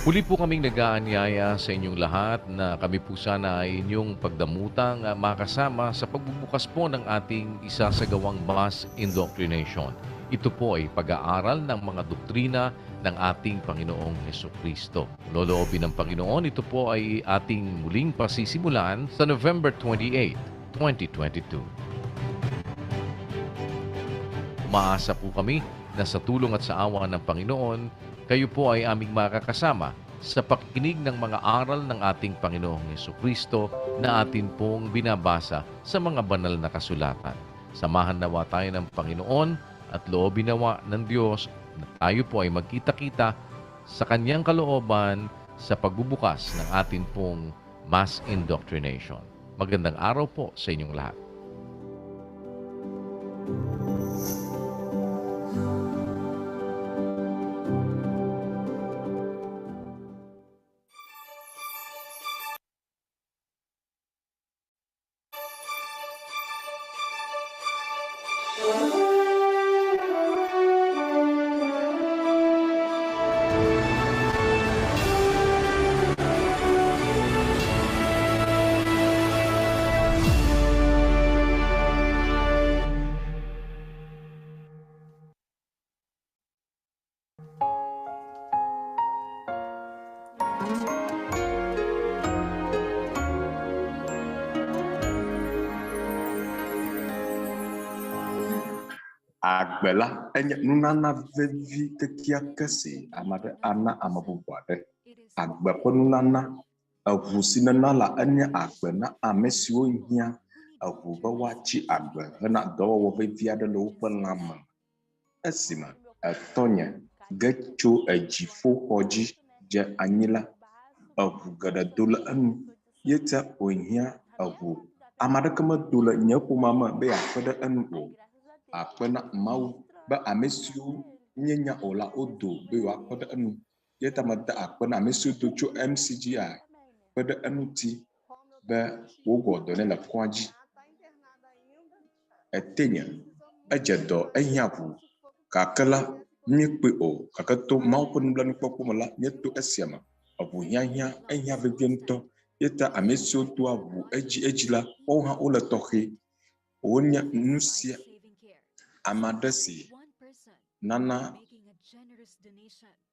Muli po kaming nag-aanyaya sa inyong lahat na kami po sana ay inyong pagdamutang makasama sa pagbubukas po ng ating isasagawang mass indoctrination. Ito po ay pag-aaral ng mga doktrina ng ating Panginoong Hesukristo. Loloobin ng Panginoon, ito po ay ating muling pasisimulan sa November 28, 2022. Umaasa po kami na sa tulong at sa awa ng Panginoon, kayo po ay aming makakasama sa pakikinig ng mga aral ng ating Panginoong Hesukristo na atin pong binabasa sa mga banal na kasulatan. Samahan nawa tayo ng Panginoon at loobin nawa ng Diyos na tayo po ay magkita-kita sa Kanyang kalooban sa pagbubukas ng atin pong mass indoctrination. Magandang araw po sa inyong lahat. Agbela enye nunana vevi kekia kese amade ana amabubu ade. Agbe ƒe nunana eʋu si nena la enye agbe na ame siwo hiã eʋu be woatsi agbe hena dɔwɔwɔ vevi aɖe le woƒe lãme. Esime etɔnye ge tso edziƒoxɔ dzi dze anyi la, eʋu geɖe do le enu. Yete wòhiã eʋu ame aɖeke medo le nye ƒomea me be yeaƒe ɖe enu o. Akpe na Mawu be ame siwo mienya o la wodo be yewoaƒe ɖe enu. Yeta mede akpe na ame siwo do tso MCGI ƒe ɖe eŋuti be wowɔ dɔ nɛ le kɔa dzi. Etenye edze dɔ ehiã ʋu gake la míekpɔe o gake to Mawu ƒe nublanuikpɔkpɔ me la míeto esia me. Eʋu hiãhiã ehiã vevie ŋutɔ. Yeta ame siwo doa ʋu edzi la woawo hã wole tɔxɛ. Wonye nu sia ame aɖe si nana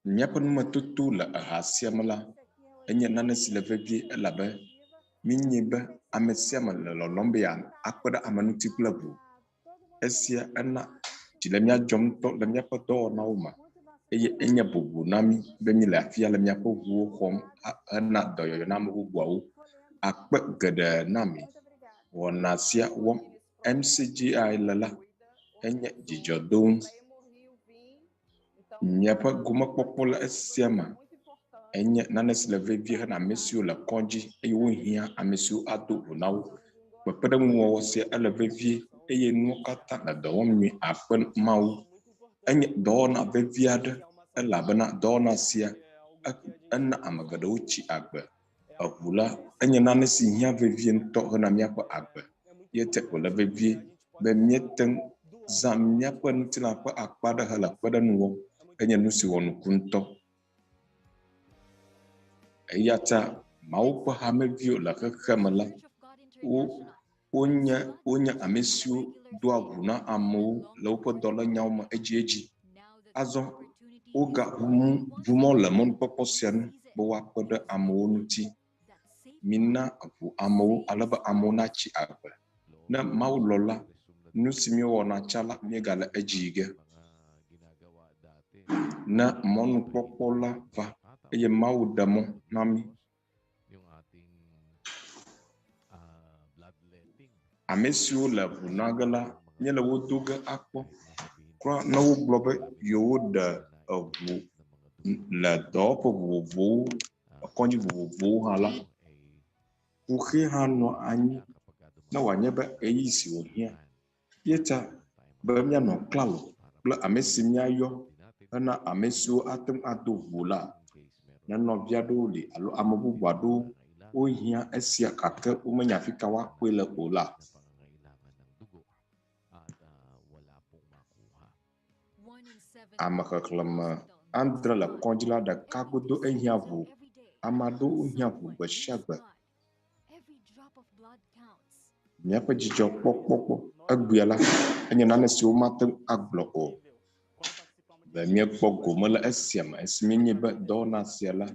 míaƒe numetoto le eha sia me la enye nane si le vevie elabe minye be ame sia ame le lɔlɔm be akpe ɖe ame ŋuti kple ʋu. Esia ena dzi le mía dzɔm ŋutɔ le míaƒe dɔwɔnawo me eye enye bubu na mí be mí le afia le míaƒe ʋuwo xɔm hena dɔyɔyɔ na ame bubuawo. Akpe geɖe na mi wɔna sia wɔm MCGI le la enye dzidzɔdonu. Míaƒe gomekpɔkpɔ le esia me enye nane si le vevie hena ame siwo le kɔdzi eye wohiã ame siwo ado ʋu na wo. Kpekpeɖeŋuwɔwɔ sia ele vevie eye nuwo katã le dɔ wɔm nyuie. Akpe Mawu enye dɔwɔna vevi aɖe elabena dɔwɔna sia ena ame geɖewo tsi agbe. Eʋu la enye nane si hiã vevie ŋutɔ hena míaƒe agbe. Yete wòle vevie be míete ŋu zã míaƒe ŋutilã ƒe akpa aɖe hele kpeɖeŋu wɔm. Enye nu si wɔ nuku ŋutɔ. Eya ta Mawu ƒe hameviwo le xexeme la wonye ame siwo doa ʋu na amewo le woƒe dɔlenyawo me edzi. Azɔ ʋumɔ le mɔnukpɔkpɔ sia nu be woakpe ɖe amewo ŋuti. Mina ʋu amewo alebe amewo natsi agbe. Ne Mawu lɔ̃ la, nu si míewɔna tsã la míegale edzi ge. Ne mɔnukpɔkpɔ la va eye Mawu ɖe mɔ na mí, ame siwo le ʋu na ge la míele wo do ge akpɔ. Kura ne wogblɔ be yewoɖe eʋu le dɔwɔƒe vovovowo, kɔdzi vovovowo hã la, ʋuxe hã nɔ anyi ne wòanye be eyi si wòhiã. Yeta be míanɔ klalo kple ame si míayɔ hena ame siwo ate ŋu ado ʋu la, ne nɔvi aɖewo li alo ame bubu aɖewo wohiã esia gake womenya fi ka woakpɔe le o la. Ame xexlẽme Andre le kɔdzi la ɖeka godo ehia ʋu. Ame aɖewo hia ʋu gbe sia gbe. Míaƒe dzidzɔkpɔkpɔ egbea la enye nane siwo mate ŋu agblɔ o. Be míekpɔ gome le esia me esi míenye be dɔwɔna sia la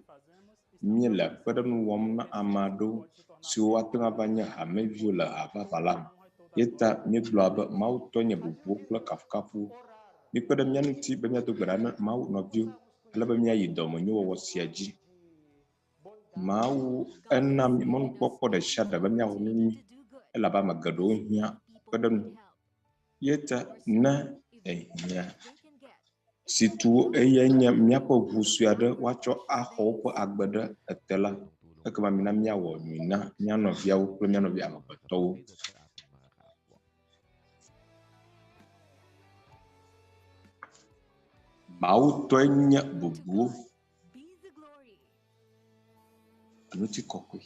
míele kpeɖeŋu wɔm na ame aɖewo siwo ate ŋu ava nye hameviwo le hafafa la me. Yeta míegblɔa be Mawu tɔ nye bubuwo kple kafukafuwo. Míekpe ɖe mía ŋuti be míado gbe ɖa na Mawu nɔviwo ale be míayi dɔmenyowɔwɔ sia dzi. Mawu ena mɔnukpɔkpɔ ɖe sia ɖe be míawɔ nu nyui elabe ame geɖewo hiã kpeɖeŋu. Yeta ne ehia si tu eye nye míaƒe ʋu sue aɖe woatsɔ axɔ woƒe agbe ɖe ete la, ekema mina míawɔ nyui na mía nɔviawo kple mía nɔvi amegbetɔwo. Mawu tɔe nye bubuwo. Ŋutikɔkɔe.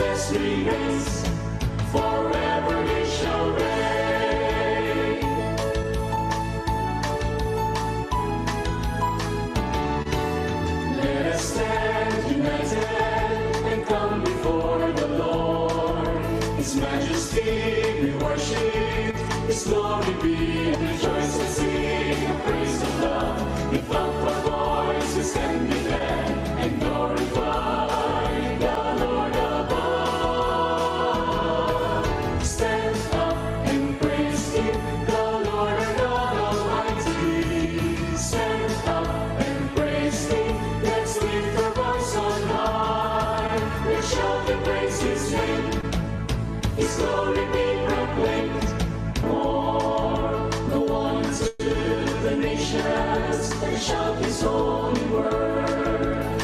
restless reigns, forever he shall reign. Let us stand united and come before the Lord. His majesty we worship, His glory be, rejoice and sing the praise of love. Lift up our voices and be glad and glorify the Lord above. Stand up and praise Him, the Lord our God Almighty. Stand up and praise Him, let's lift our voice on high. Let's shout and praise His name, His glory be proclaimed. More, go on to the nations and shout His holy word.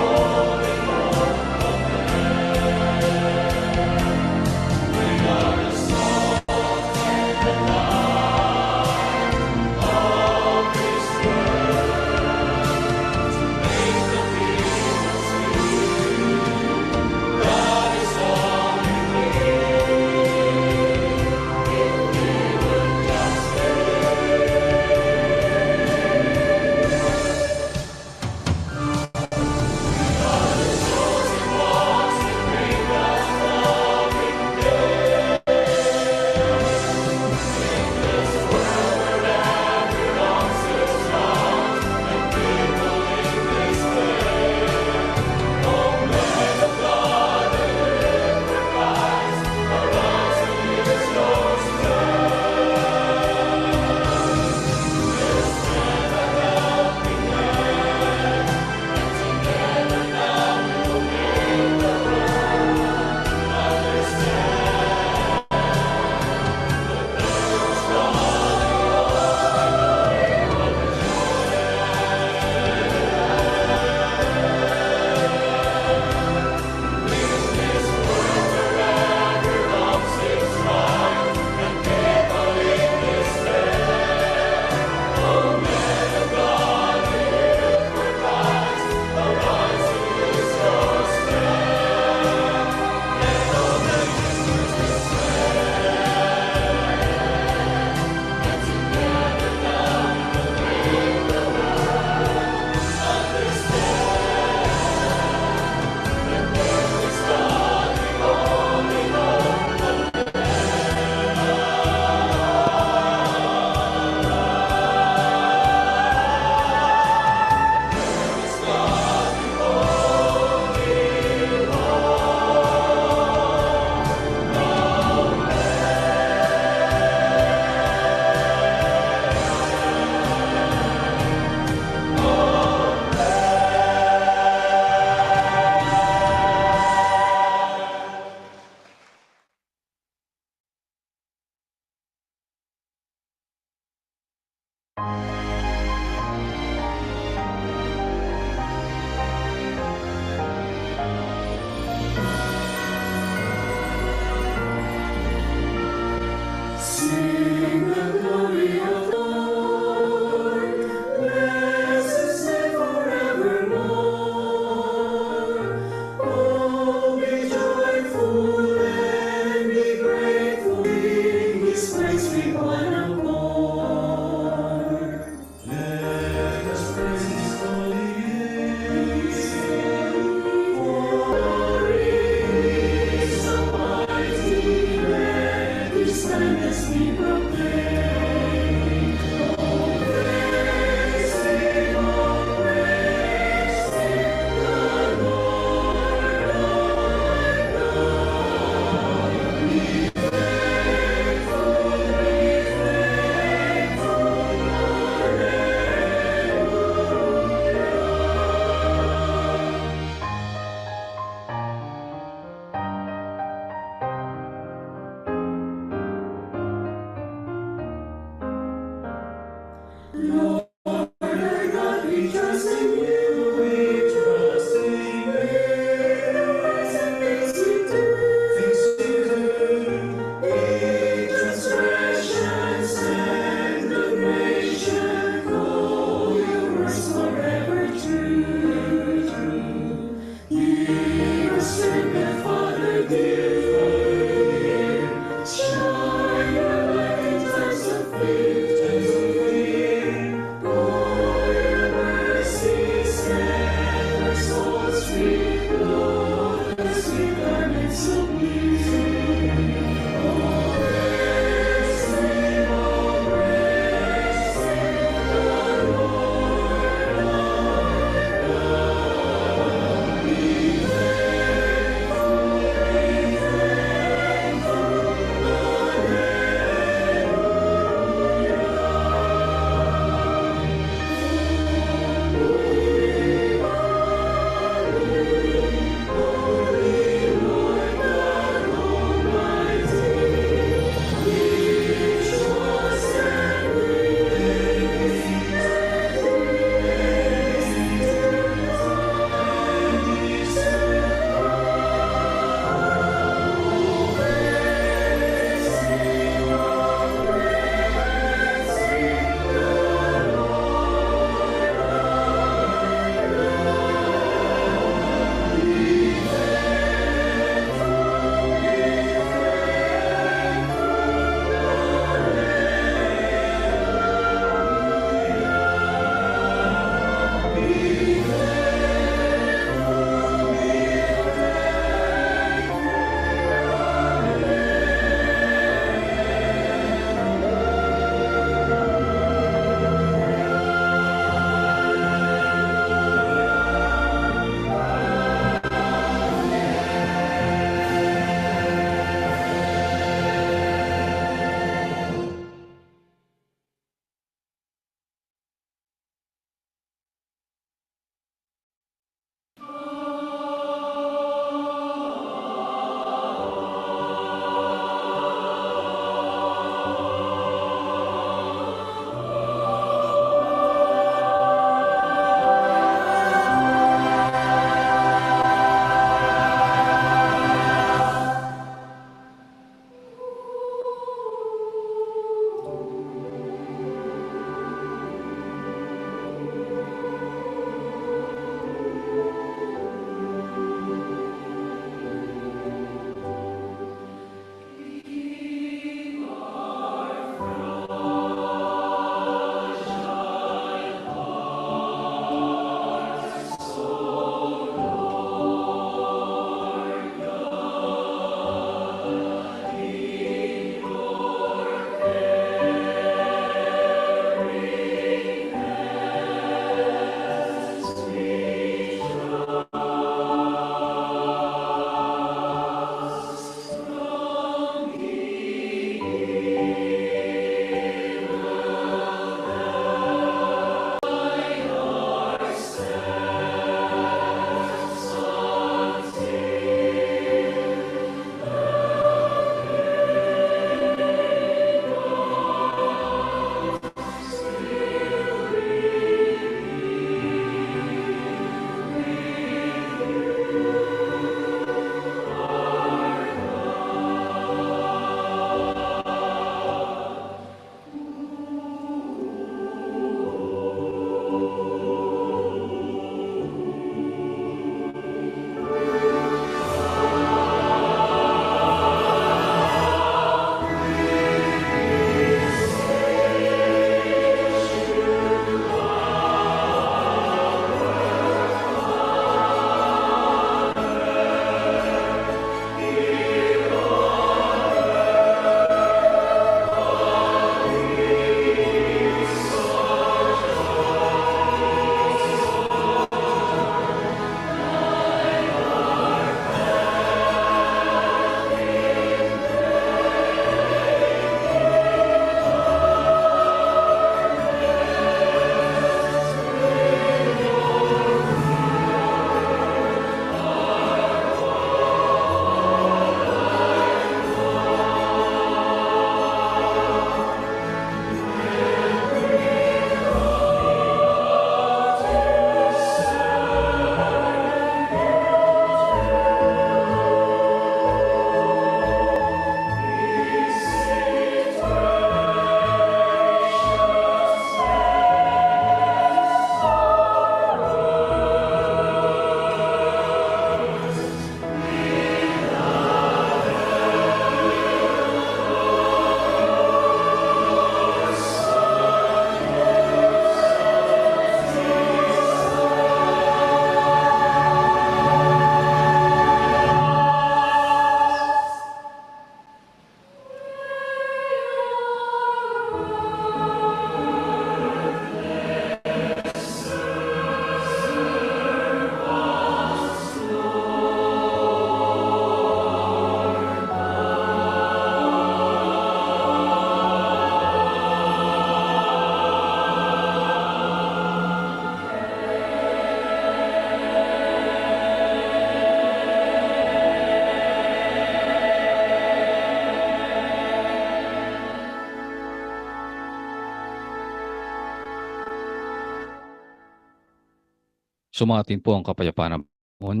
Sumatin po ang kapayapaan ng Panginoon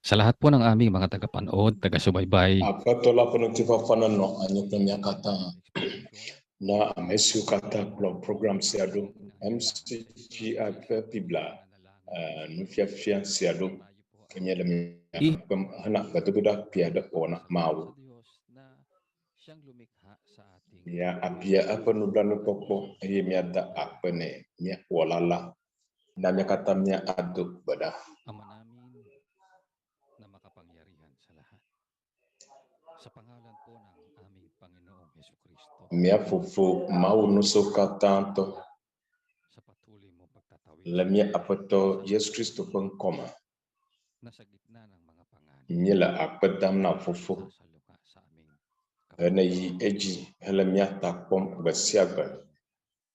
sa lahat po ng aming mga tagapanood, taga-subaybay. Apatola penontifa fana no anyoknya kata na amesu kata program siado MCGI Biblia Ʋuʋu siado kenya lemia hana gatuda piada ona mau ya apia apa nublano popo ye miada apene mia walala na mia kata mia adu bada Ama namin na makapangyarihan sa lahat. Sa pangalan po ng aming Panginoong Hesukristo, mia fufu mau nusuka tanto sa patuloy mo pagtatawid lemia apato Yesus Kristo pengkoma na sa gitna ng mga panganib, nyela apadam na fufu sasalunga sa aming na yi eji lemia takpom besiaga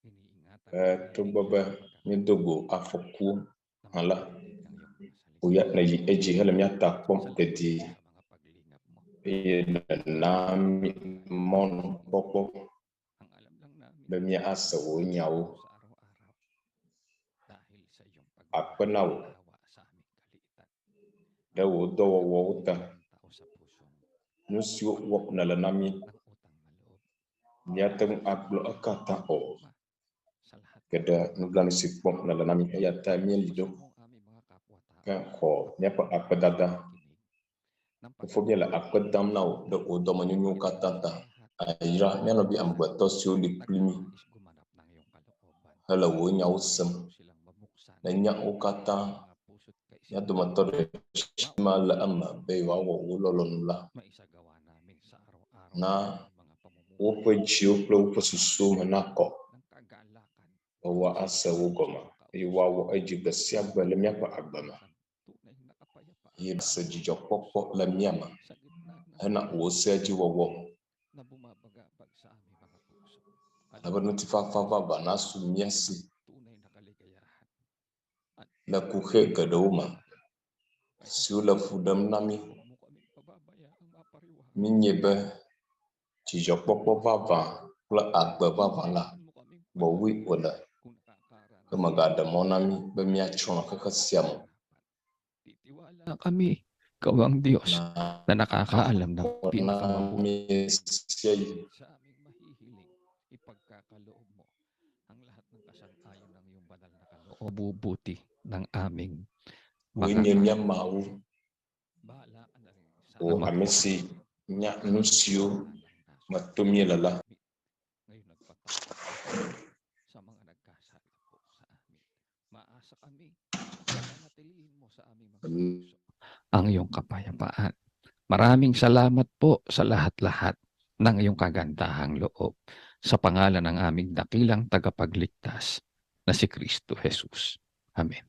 iniingatan tubaba midogo afoku hala ng iyong mga salita uya na yi eji lemia takpom dedi sa mga paglingap mo. na mon popo Ang alam lang namin lemia asawo nyawo sa araw-araw dahil sa iyong apanaw paghawa sa aming kaliitan. dawo dowo wota Ang tao sa pusong nusyo wop na lanami ng utang na loob nyateng aglo akata o sa lahat kada nuglani sipom na lanami ayata mielido ng aming mga kapwa-tao. kan ko nyapa apadada Ng fobia la apadam naw do o do manyunyu katata ayira nyano bi ambato sio li plimi is gumanap ng iyong kalooban. hala wo nyaw sem Silang mabuksan na nya o kata mga puso't nya kaisipan. dumatore shima la amma be wa wo ulolonula Maisagawa namin sa araw-araw na ang mga pamumuhay upo chio plo upo susu manako ng kagalakan. wa asa wo goma iwa wo aji besia gbele mia pa agbama Tunay na kapayapaan yi se jijo popo la miama sa gitna ng hana wo se ji wo wo na bumabagabag sa aming mga puso. na banuti fa fa ba bana su miasi Tunay na kaligayahan. la kuhe gadoma su la fudam nami Huwag mo kaming pababayaang mapariwara. minyebe jijo popo vava la agba vava la Mo kaming bo wi ola kung nakakaranas kama gada monami be mia chona kaka siamo titiwala kami, ikaw ang Diyos na na nakakaalam ng pinakamabuti nami siyay sa aming mahihiling. Ipagkakaloob mo ang lahat ng kasang-ayon ng iyong banal na kaloob. Bubuti ng aming wenye mga mia mau bahala ka na rin sa o amesi nya nusio matumye lala ngayon nagpapatawad sa mga nagkasala po sa amin. Maasa kami na nanatilihin mo sa aming mga puso ang iyong kapayapaan. Maraming salamat po sa lahat-lahat ng iyong kagandahang loob sa pangalan ng aming dakilang tagapagligtas na si Kristo Jesus. Amen.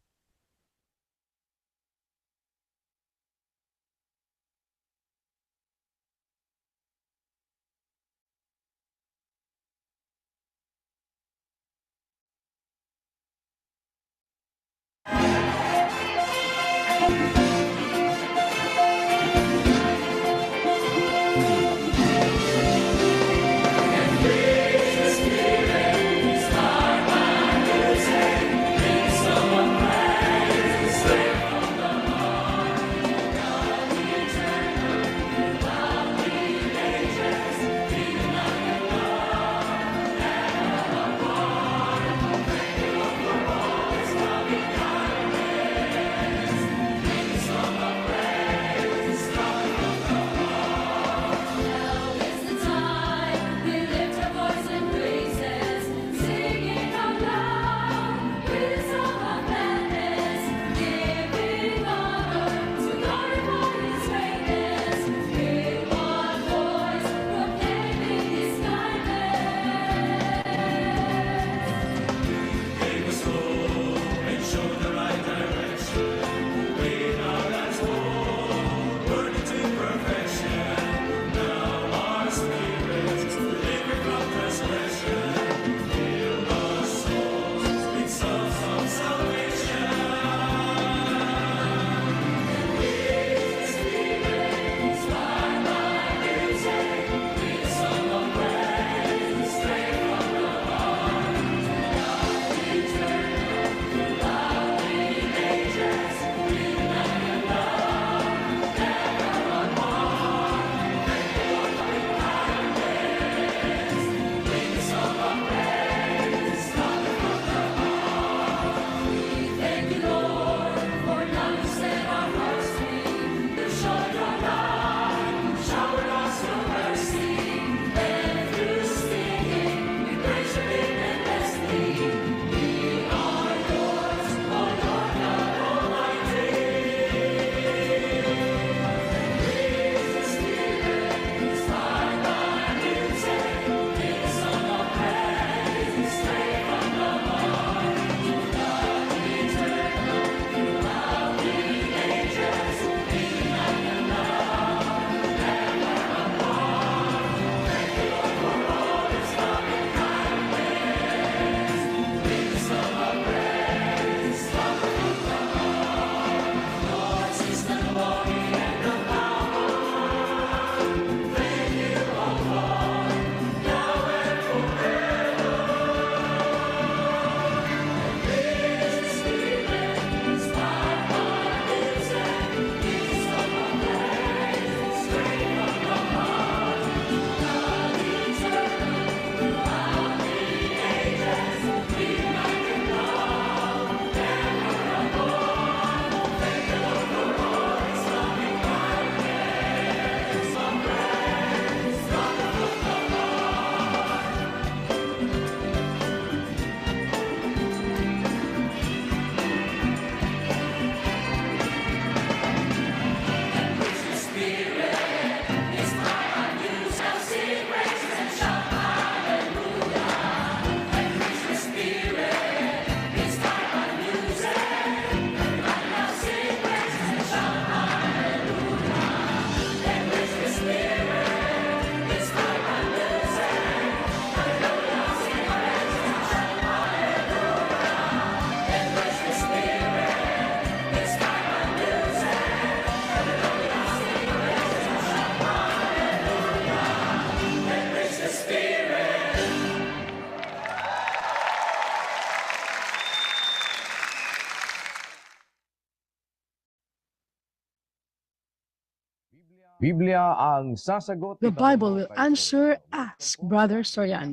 Biblia ang sasagot. The Bible will answer, ask Brother Soriano.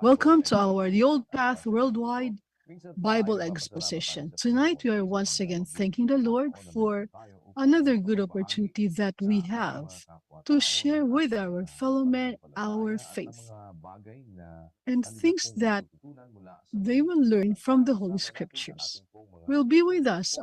Welcome to our The Old Path Worldwide Bible Exposition. Tonight we are once again thanking the Lord for another good opportunity that we have to share with our fellow men our faith and things that they will learn from the Holy Scriptures. Will be with us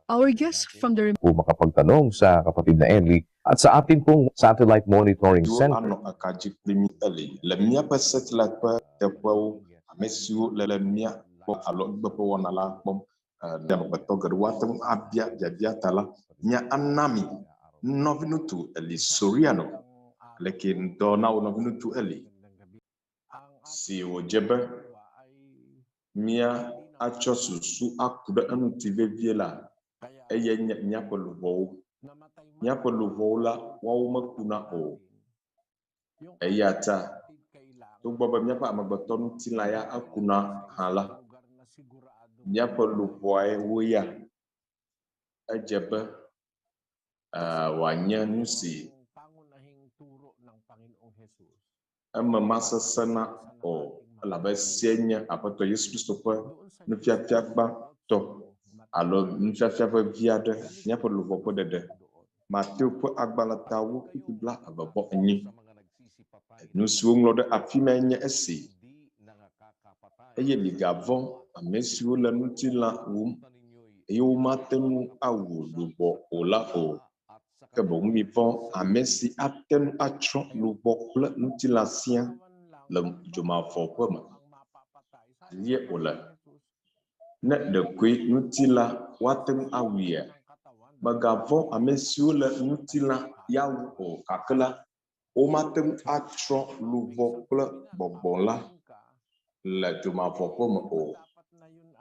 our guest from the po makapagtanong sa kapatid na Eli at sa ating pong satellite monitoring Yo center. ano akaji primi ele le mia pa satellite pa tepo amesiu le mia po alo bepo wana la pom dem beto gerwatum abia jabia tala nya anami Nɔviŋutsu Eli Soriano leke ndo na Nɔviŋutsu Eli si ojebe mia atsɔ susu akuɖe eŋuti vevie la eye nye míaƒe luʋɔwo la woawo mekuna o eya ta togbɔ be míaƒe amegbetɔ ŋutilã ya ekuna hã la míaƒe luʋɔe wo ya edze be wòanye nu si eme masesena o elabe esia nye aƒetɔ Yesu Kristo ƒe nufiafia gbãtɔ alo nufiafia vevi aɖe míaƒe luʋɔ ƒe ɖeɖe. Mateo ƒe agbalẽ ta 28. Nu siwo ŋlɔ ɖe afi ma nye esi eye migavɔ̃ ame siwo le ŋutilã wum eye womate ŋu awu luʋɔ o la o, ke boŋ mivɔ̃ ame si ate ŋu atsrɔ̃ luʋɔ kple ŋutilã sia le dzomavɔʋe me. Alie wòle ne ɖekoe ŋutilã woate ŋu awuia, megavɔ̃ ame siwo le ŋutilã ya wu o gake la womate ŋu atsrɔ̃ luʋɔ kple gbɔgbɔ la le dzomavɔʋe me o.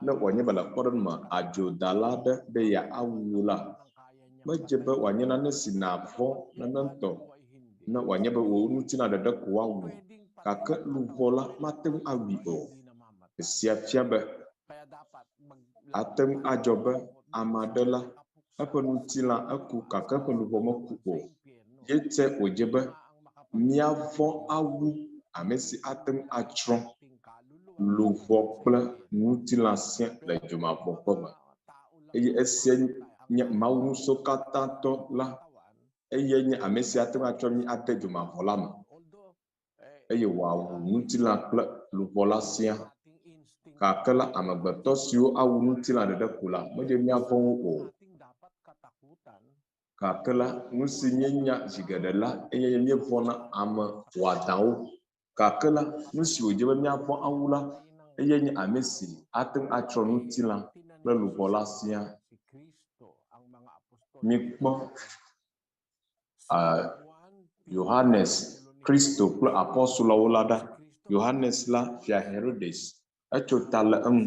Ne wòanye be le kpɔɖeŋu me adzodala aɖe be ya awu la, medze be wòanye nane si nàvɔ̃ nenetɔ ne wòanye be wò ŋutilã ɖeɖe ko woawu gake luʋɔ la mate ŋu awui o. Esia fia be ate ŋu adzɔ be ame aɖe la eƒe ŋutilã eku gake eƒe luʋɔ meku o. Yete wòdze be míavɔ̃ awu ame si ate ŋu atsrɔ̃ luʋɔ kple ŋutilã sia le dzomavɔʋe me. Eye esia nye Mawu ŋusɔ katãtɔ la eye nye ame si ate ŋu atsrɔ̃ mí ade dzomavɔ la me eye wòawu ŋutilã kple luʋɔ la sia. Gake la amegbetɔ siwo awu ŋutilã ɖeɖe ko la medze míavɔ̃ wo o. Gake la nu si míenya zi geɖe la eye míevɔ̃na ame wɔadãwo. Gake la nu si wòdze be míavɔ̃ awu la eye nye ame si ate ŋu atsrɔ̃ ŋutilã kple luʋɔ la sia. Mikpɔ Yohanes Kristo kple apɔstolawo la ɖa. Yohanes la fia Herodes etso ta le eŋu.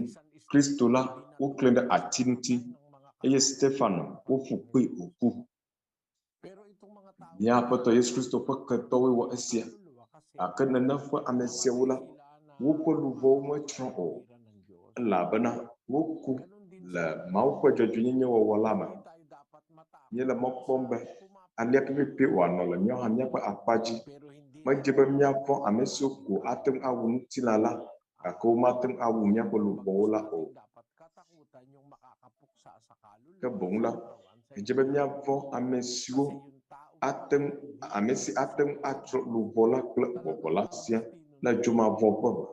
Kristo la woklẽ ɖe ati ŋuti eye Stefano woƒu kpee wòku. Mía Aƒetɔ Yesu Kristo ƒe ketɔwoe wɔ esia. Gake nene ƒe ame siawo la woƒe luʋɔwo metsrɔ̃ o elabena woku le Mawu ƒe dzɔdzɔenyenye wɔwɔ la me. Míele mɔ kpɔm be alea pɛpɛpɛ wòanɔ le míawo hã míaƒe akpadzi. Medze be míavɔ̃ ame siwo ko ate ŋu awu ŋutilã la gake womate ŋu awu míaƒe luʋɔwo la o. Ke boŋ la edze be míavɔ̃ ame siwo ame si ate ŋu atsrɔ̃ luʋɔ la kple gbɔgbɔ la sia le dzomavɔʋe me.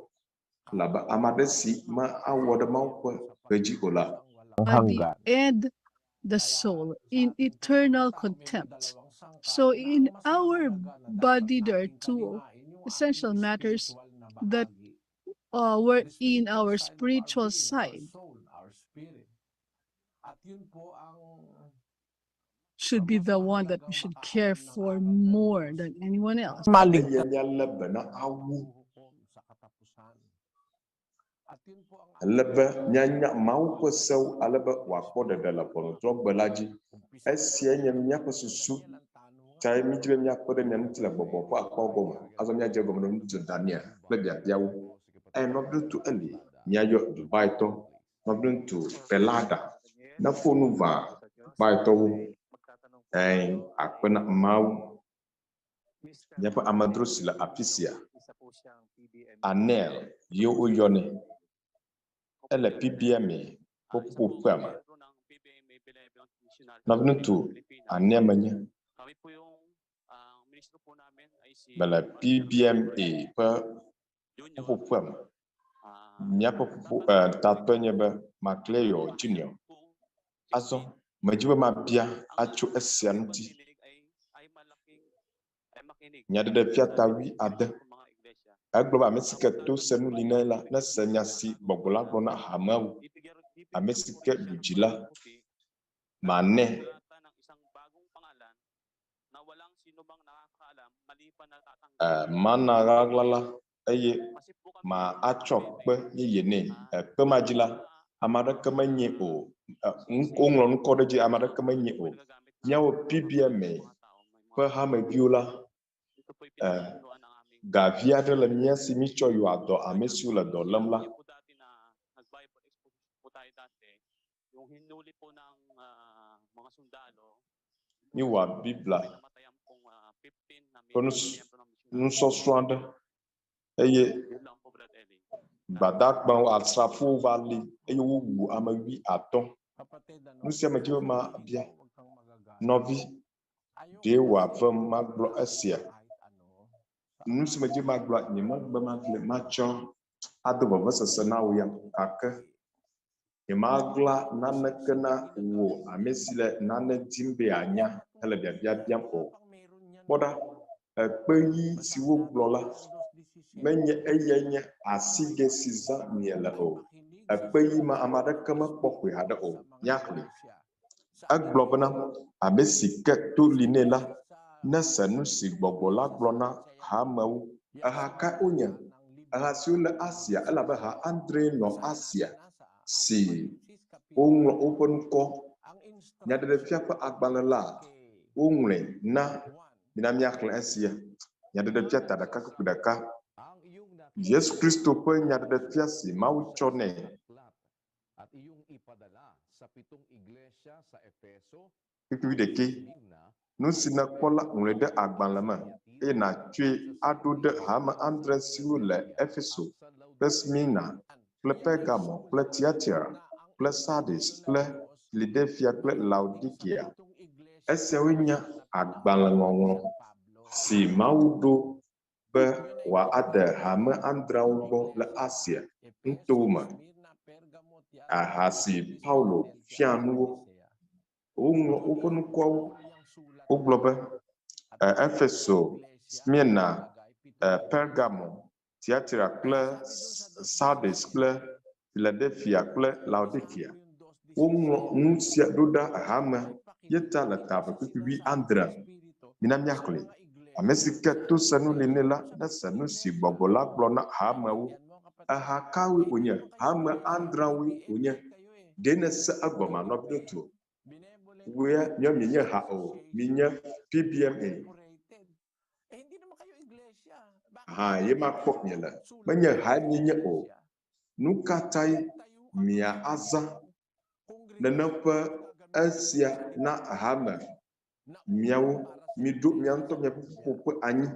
Elabe ame aɖe si me awɔ ɖe Mawu ƒe gbe dzi o la. body and the soul in eternal contempt. So in our body, there are two essential matters that were in our spiritual side should be the one that we should care for more than anyone else. Elebe míanya Mawu ƒe sewo alebe wòakpɔ ɖeɖe le ʋɔnudrɔ̃gbe la dzi. Esia nye míaƒe susu tae mídzi be míakpɔ ɖe mia ŋuti le gbɔgbɔ ƒe akpa gɔme. Azɔ míadze gɔme ɖe Nɔviŋutsu Daniel kple biabiawo. Eye Nɔviŋutsu Eli míayɔ Dubaitɔ Nɔviŋutsu Pelada ne ƒo nu va Dubaitɔwo akpena mau miaƒe amedzro si le afi sia Anel yo oyɔnɛ ele PBM ƒoƒoƒea me. Nɔviŋutsu Anel menye bele PBM ƒe ƒoƒoƒea me. Miaƒe tatɔ nye be Macleyo Junior. Azɔ medzi be mabia atso esia ŋuti. Nyaɖeɖefia tawi ade. Egblɔ be ame si ke to senu li nɛ la nese nya si gbɔgbɔ la gblɔ na hameawo. Ame si ke ɖu dzi la manɛ. Mana ɣaɣla la eye ma atsɔ kpe yeye nɛ. Kpe ma dzi la ame aɖeke menye o. Woŋlɔ nukɔ ɖe dzi ame aɖeke menye o. Míawo PBM ƒe hameviwo la gavi aɖe le mía si mítsɔ yɔa dɔ ame siwo le dɔ lém la. Míwɔa Biblia ƒe nusɔsrɔ aɖe eye gbadagbawo asrafowo va li eye wowu ame 15. Nu sia me dzi be mabia nɔvi ɖe wòave magblɔ esia. Nu si me dzi magblɔ nye megbe magblɔ matsɔ ado vevesese na wo ya gake nye magla naneke na wo ame si le nane dim be anya hele biabiabiam o. Kpɔɖa kpeyi si wogblɔ la menye eyae nye asigɛ si zã miele o. Kpeyi ma ame aɖeke mekpɔ ƒoe haɖe o. Míaxlẽ. Egblɔ bena ame si ke to li nɛ la nese nu si gbɔgbɔ la gblɔ na hamewo. Eha ka wonye? Eha siwo le Asia elabe ha andre nɔ Asia si woŋlɔ woƒe nukɔ. Nyaɖeɖefia ƒe agbalẽ la woŋlɔe na mina míaxlẽ esia. Nyaɖeɖefia ta ɖeka kpekpe ɖeka. Yesu Kristo ƒe nyaɖeɖefia si Mawu tsɔ nɛ. Kpekpe ɖeke. Nu si nekpɔ la ŋlɔe ɖe agbalẽ me eye nàtsoe aɖo ɖe hame andre siwo le Efeso kple Smina kple Pergamo kple Tiatira kple Sardis kple Philadelphia kple Laodikea. Esiawoe nye agbalẽŋɔŋlɔ si Mawu ɖo be wòade hame andreawo gbɔ le Asia nutowo me. Aha si Paulo fia nuwo. Woŋlɔ woƒe nukɔwo. Wogblɔ be Efeso, Smyrna, Pergamo, Tiatira kple Sardis kple Philadelphia kple Laodikea. Woŋlɔ nu sia ɖo ɖe hame yeta le tabe kpekpe 17. Mina míaxlẽ. Ame si ke to senu li nɛ la nese nu si gbɔgbɔ la gblɔ na hamewo. Eha kawoe wònye? Hame andreawoe wònye. Ɖe nese egɔme nɔviŋutsu. Woe mienye ha o. Minye PBM. Ha ye makpɔ miele. Menye ha mienye o. Nu ka tae mia aza nene ƒe esia na hame. Miawo miɖo mia ŋutɔ miaƒe ƒuƒoƒe anyi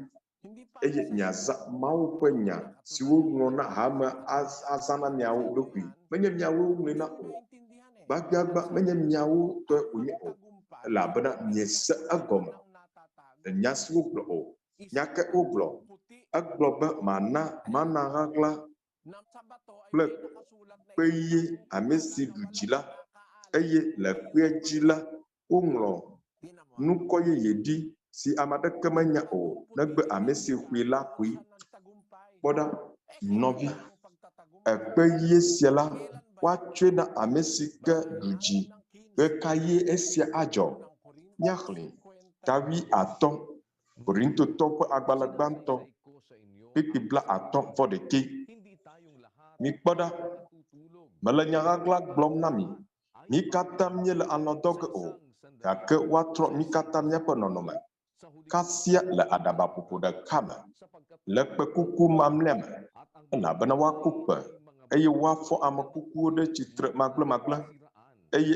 eye miaza Mawu ƒe nya siwo ŋlɔ na hame aza na miawo ɖokui. Menye miawo ŋlɔe na o. Gbagbagba menye miawo tɔe wònye o. Elabena miese egɔme. Nya si wogblɔ o. Nya ke wogblɔ. Egblɔ be mana ɣaɣla kple kpeye ame si ɖu dzi la eye le kpea dzi la woŋlɔ nukɔ yeye ɖi si ame aɖeke menya o negbe ame si ƒoe la koe. Kpɔɖa nɔvi. Kpeye sia la woatsoe na ame si ke ɖu dzi. Ɣe ka ye esia adzɔ? Míaxlẽ. Tawi 5 Korintotɔ ƒe agbalẽ gbãtɔ kpekpe 51. Mikpɔɖa. Mele nya ɣaɣla gblɔm na mi. Mi katã míele alɔdɔge o. Gake woatrɔ mi katã míaƒe nɔnɔme. Kasia le aɖabaƒoƒo ɖeka me. Le kpekuku mamlɛa me. Elabena woaku kpe eye woafɔ ame kukuwo ɖe tsitre magblẽmagblẽ. Eye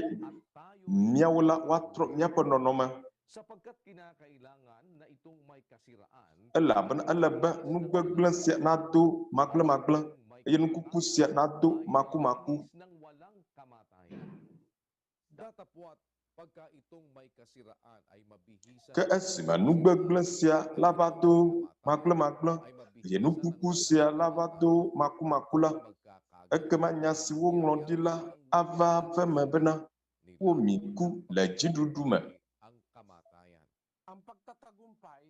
míawo la woatrɔ míaƒe nɔnɔme sapagkat kinakailangan na itong may kasiraan Elaban alaba nugbegble siap nado magle ayen kuku siap nado maku ng walang kamatayan. Datapwat pagka itong may kasiraan ay mabihisa ke esima nugbegble siap lavado magle ayen kuku siap lavado maku ekemanya siwo nglodila ava femebena womiku la jidudume. ang kamatayan. Ang pagtatagumpay,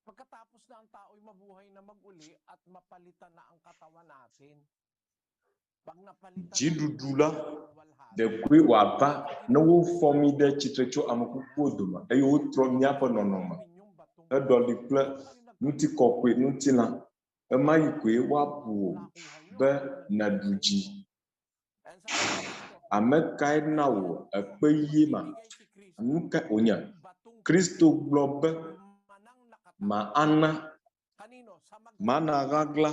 pagkatapos na ang tao'y mabuhay na maguli at mapalitan na ang katawan natin. Pag napalitan Jidudula de kwe waba na wo formi de chitrecho amakuku duma eyo tro miaƒe nɔnɔme edɔli kple nuti kɔkɔe nutina ema yi koe wabu be na dudzi ame kae na wo ekpe yi ma nuka onya Kristo gblɔ be ma ana mana ghagla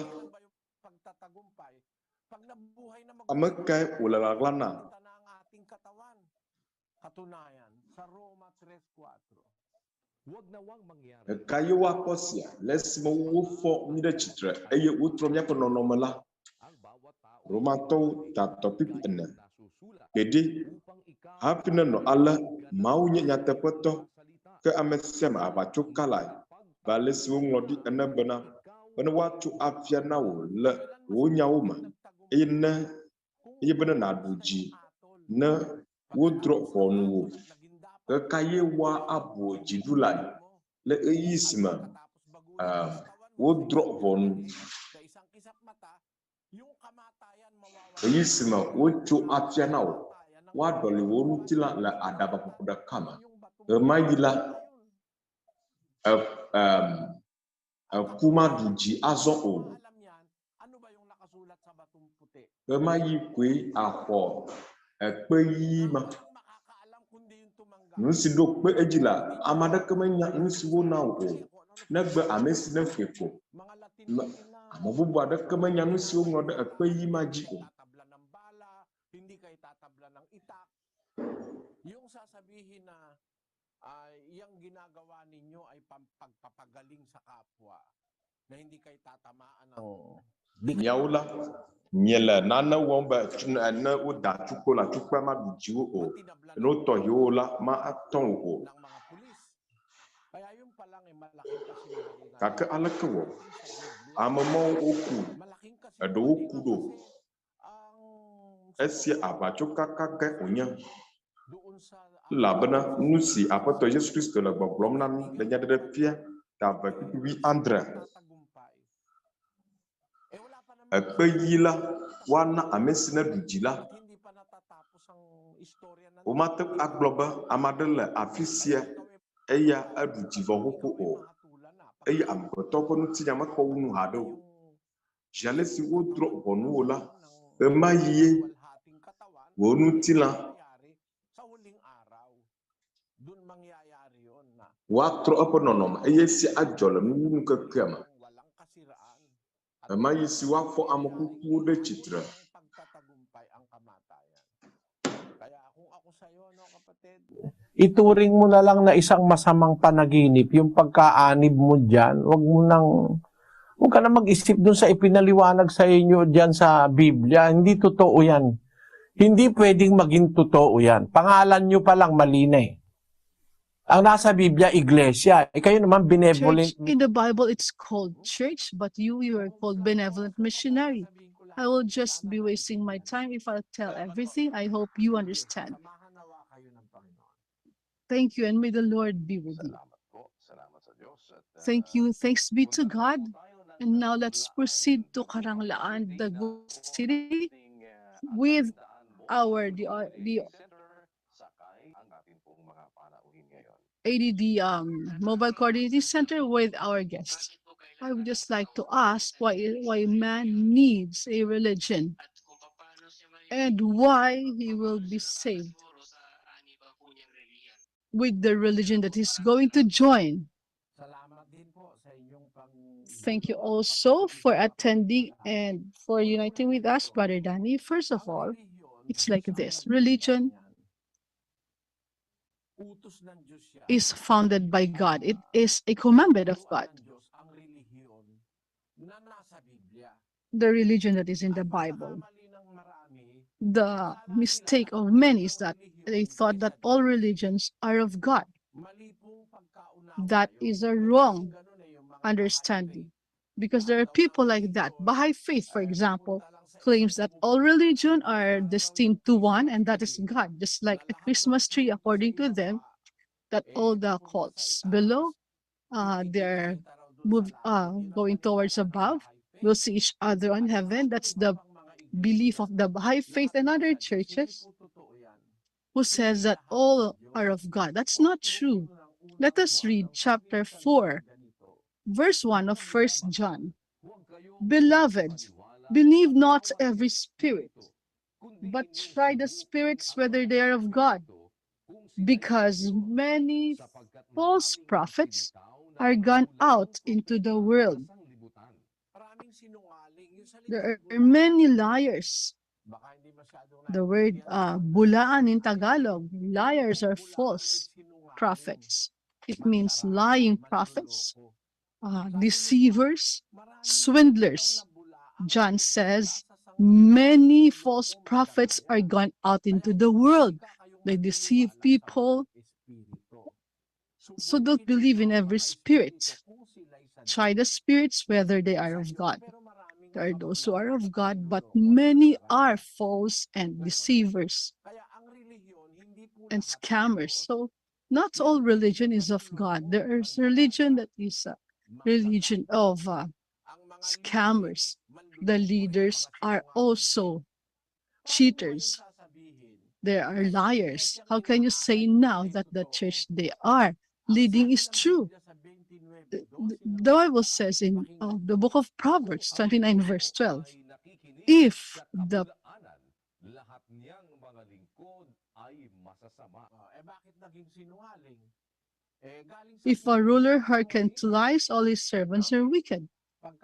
ame kae wole ghagla na. Katunayan sa Roma 3:4. Huwag nawang mangyari Kaye wakosia lesimo wo fo mi de chitre eye wotro miaƒe nɔnɔme la ang bawat tao Romatɔwo tatɔpiku ene nasusulat gbeɖe upang ikaw hafi nenɔ ale mawu nye nyateƒetɔ ke ame sia ame aʋatso kalae va le siwo ŋlɔ ɖi ene bena woatso afia na wo le wo nyawo me eye bene nàɖu dzi ne wodrɔ̃ ʋɔnu wo ke kaye wa abo dziɖulae le eyi si me wodrɔ̃ ʋɔnu eyi si me wotso afia na wo woaɖɔli wo ŋutilã le aɖabaƒoƒo ɖeka me ɣe ma yi la eku maɖu dzi azɔ o ɣe ma yi koe axɔ ekpe yi ma nu si ɖo kpe edzi la ame aɖeke menya nu si wona wo o negbe ame si ne ƒe ko ame bubu aɖeke menya nu si woŋlɔ ɖe ekpe yi ma dzi o. Hindi kayo tatabla ng itak. Yung sasabihin na yung ginagawa ninyo ay pagpapagaling sa kapwa na hindi kayo tatamaan ng Miawo la miele nane wɔm be ne woda tukpo la tukpa ma ɖu dziwo o ne wotɔ yewo la ma atɔ wo o ng mga pulis. Kaya yun pa lang ay malaking kasinungalingan. gake aleke wɔ ame mawo woku Malaking eɖewo ku ɖo ang esia aʋatso kaka ke wonye doon sa elabena nu si aƒetɔ Yesu Kristo le gbɔgblɔm na mi le nyaɖeɖefia tave kpikpi andre tatagumpay. Wala pa naman ekpe yi la woana ame si ne ɖu dzi la hindi pa natatapos ang istorya ng womate agblɔ be ame aɖe le afi sia eya eɖu dzi vɔ xoxo o eye amegbetɔ ƒe ŋutinya mekpɔ wu nu haɖe o. Zi ale si wodrɔ̃ ʋɔnuwo la ɣe ma yie wo ŋutilã sa huling araw. Dun mangyayari yun na woatrɔ eƒe nɔnɔme eye sia adzɔ le nuwunu kekea me. walang kasiraan. Ɣe ma yi si woafɔ ame kukuwo ɖe tsitre. Pagtatagumpay ang kamatayan. Kaya kung ako sa'yo, no, kapatid, ituring mo na lang na isang masamang panaginip yung pagkaanib mo dyan. Huwag ka na mag-isip dun sa ipinaliwanag sa inyo dyan sa Biblia. Hindi totoo yan. Hindi pwedeng maging totoo yan. Pangalan nyo pa lang mali na eh. Ang nasa Biblia, iglesia. Kayo naman benevolent. Church, in the Bible, it's called church, but you are called benevolent missionary. I will just be wasting my time if I tell everything. I hope you understand. Samahan nawa kayo ng Panginoon. Thank you, and may the Lord be with you. Thank you. Thanks be to God. And now let's proceed to Karanglaan, the good city, with the ADD Mobile Coordinating Center with our guests. I would just like to ask why man needs a religion and why he will be saved with the religion that he's going to join. Salamat din po sa inyong Thank you also for attending and for uniting with us, Brother Danny. First of all, it's like this. Religion is founded by God. It is a commandment of God. The religion that is in the Bible. The mistake of many is that they thought that all religions are of God. That is a wrong understanding, because there are people like that. Baha'i faith, for example, claims that all religions are destined to one, and that is God. Just like a Christmas tree, according to them, that all the cults below, they're going towards above, will see each other on heaven. That's the belief of the Baha'i faith and other churches who says that all are of God. That's not true. Let us read chapter 4, verse 1 of 1 John. Beloved, believe not every spirit, but try the spirits whether they are of God, because many false prophets are gone out into the world. There are many liars. The word bulaan in Tagalog, liars are false prophets. It means lying prophets, deceivers, swindlers. John says, many false prophets are gone out into the world. They deceive people. So don't believe in every spirit. Try the spirits whether they are of God. There are those who are of God, but many are false and deceivers and scammers. So not all religion is of God. There is religion that is a religion of scammers. The leaders are also cheaters. They are liars. How can you say now that the church they are leading is true? The Bible says in the book of Proverbs 29 verse 12, if a ruler hearken to lies, all his servants are wicked.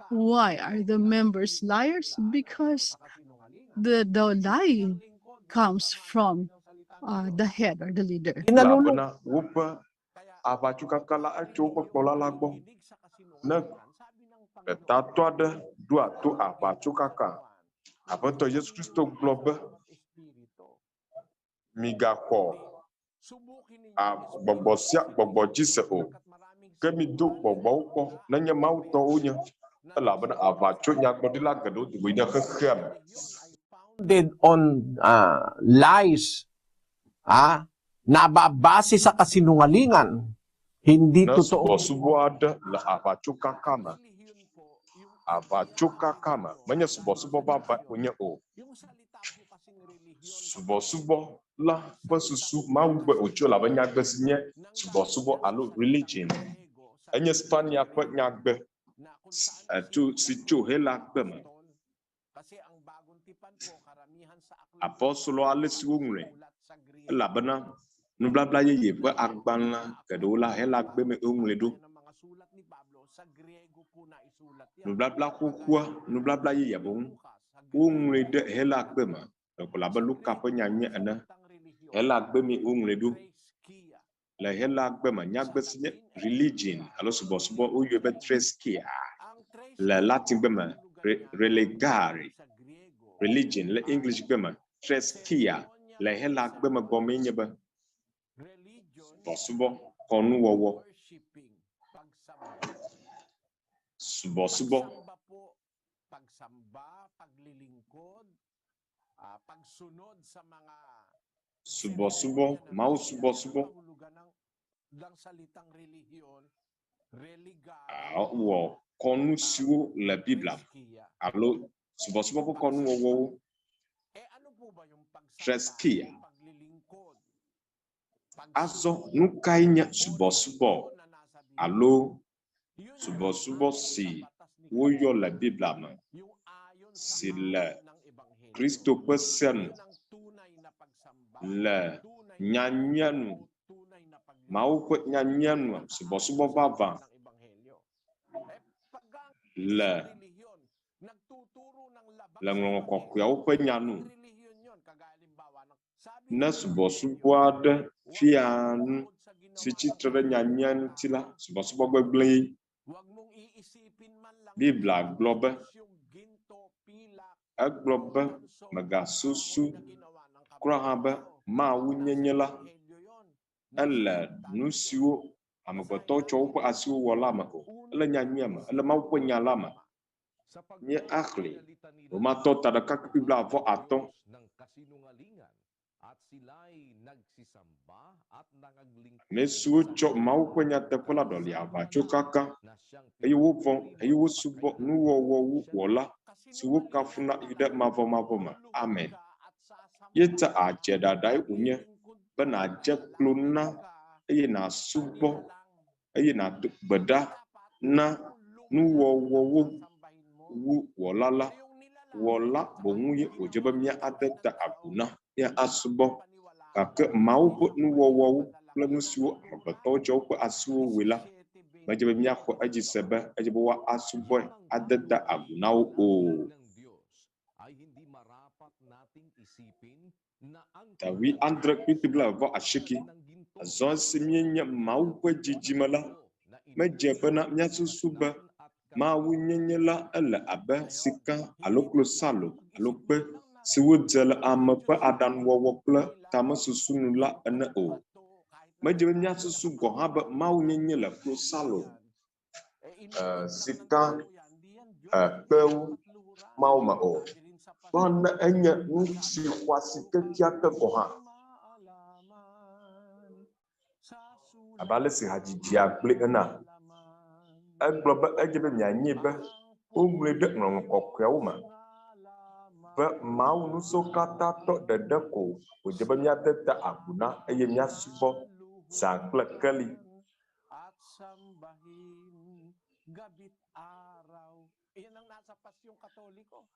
Why are the members liars? Because the lie comes from the head or the leader. Labana wupa abachukakala achopa kola lagbo. Ne tato de dua to abachukaka. Abato Yesu Kristo globe migako gbogbosia gbogbojise o. Kemi do gbogbo ko nanya mauto unya. Labana abacho nyagbodila gado duwinya kekhem. On lies, nababase sa kasinungalingan, hindi totoo. Subo-subo la abachuka kama manya subo-subo baba punya o subo-subo la basusu mawube ocho la banya gbesinya subo-subo alo religion enya spania kwa nyagbe tu sicho hela gbema apostolo alesiwungre la bana nublabla ye kwa agbanla kedola hela gbeme ungre do nublabla kokua nublabla ye yabon ungre de hela gbema ko la ba luka pa nyanya ana hela gbeme ungre do la hela gbema nyagbesinya religion alo subo-subo o yebe treskia la latin gbema relegare religion la english gbema treskia la hela gbema gomenya ba subo konu wowo subo-subo subo-subo mau subo-subo wo konu siwo la bibla alo subo-subo ko konu wowo treskia azo nukainya subo-subo alo subo-subo si woyo la bibla ma si la Kristo pesen la nyanyanu mau ko nyanyanu subo-subo baba la ngoko kwa ko nyanu na subo-subo ade fian si citra nyanyian tila suba-suba gbegble Biblia globe globe magasusu krahabe ma wunyenyela ele nusiwo amagoto chowo asiwo wala mako ele nyanyama ele mawpo nyalama nye akhli romato tadaka Biblia avo aton mesuwo cho mawpo nyatepola doli ava chokaka ayo von ayo subo nuwo wala suwo kafuna ide mavo amen yeta ajeda dai unye bana je klona eye na subo eye na beda na nuwo wu wolala wola bonguye ojeba mia adeta abuna ya asubo kake maupo nuwo kple nusiwo amabeto cho ko asuwo wela majebe mia ko aji sebe ajebe wa asubo adeta abunawo o tawi andre Biblia vo ashiki azon simyenye maupo jijimala majebana mia susuba ma wunyenyela ele abe sika aloklo salo alokpe siwo dzele amepe adan wowo kple tamesusunula ene o majebe mia susu go habe ma wunyenyela klo salo sika pewu mauma o bon enye nsi kwasi ketia ke go ha abale si hajiji akple ena eglobe ejebe mianyibe umrede ngron kokweuma be mau nuso kata to dedeko ojebe miateta abuna eye miasubo zakle kali Iyan ang nasa pasyong Katoliko.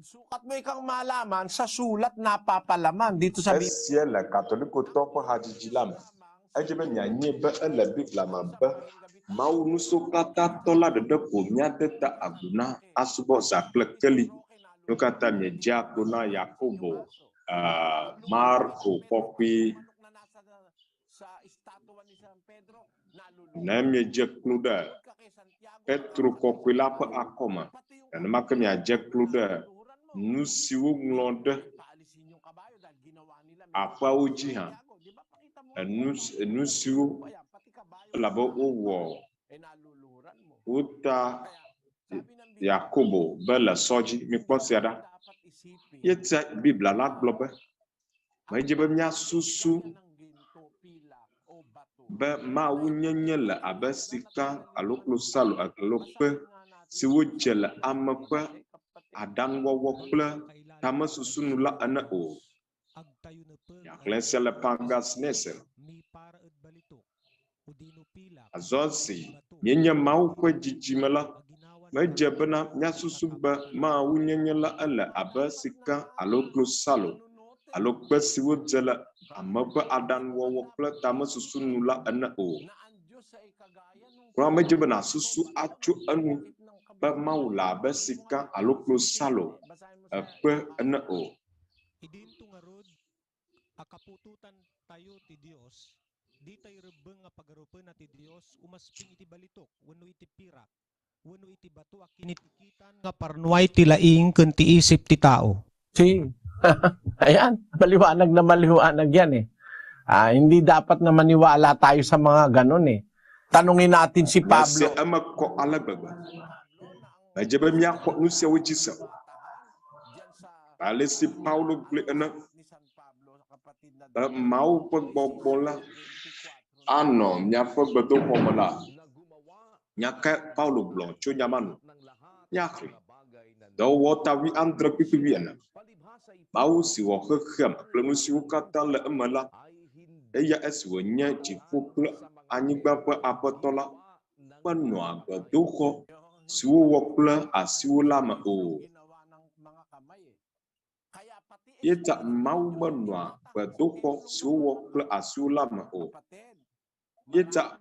Sukat mo ikang malaman sa sulat napapalaman dito sa Biblia. La Katoliko topo hajijilam. Ejebe mianyibe ele Biblia mabe mau nuso kata tola dedeko miateta abuna asubo zakle kali. Nukata meja kuna Yakobo, Marko, Popi, Namye Jekluda, Petro Kokwilapa Akoma, and Makamia Jekluda, Nusiwu Glonde, Apa Ujiha, and Nusiwu Labo Uwo, Uta Yakobo, Bella Soji, Miposiada, Yetsa Biblia la globe, Majebe Mia Susu. Be ma wunyenyela abesika aloklo salo alokpe siwojele amepe adanwowo kple tamesusunula ene o yaklesele pangas nesel azonsi nyenye mawu kwe jijimela mejebena nyasusu be ma wunyenyela ele abesika aloklo salo alokpe siwojele amepe adanwowo kple tamesusunula ene o kwa mejebe na susu acho enu be maula be sika aloklo salo ekpe ene o idintungarod akapututan tayo ti Dios di tayo rebeng nga pagarupen na ti Dios umasping iti balitok wenno iti pirak wenno iti bato akinitikitan nga parnuay ti laing ken ti isip ti tao. Ayan, maliwanag yan eh. Hindi dapat na maniwala tayo sa mga ganon eh. Tanungin natin si Pablo. Ko alababa. Majebe miya ko nusia wajisa. Bale si Paulo ble ena. Mau pagbobola. Ano, miaƒe gbedoxɔmela. Nyaka Paulo blɔ tso nyamanu. Nyakri. Dɔwɔ tawi andre kpikiviena. Mawu si wɔ xexem kple nu siwo katã le eme la, eya esi wònye dziƒo kple anyigba ƒe aƒetɔ la, menɔa gbedoxɔ siwo wɔ kple asiwo la me o. Yeta Mawu menɔa gbedoxɔ siwo wɔ kple asiwo la me o. Yeta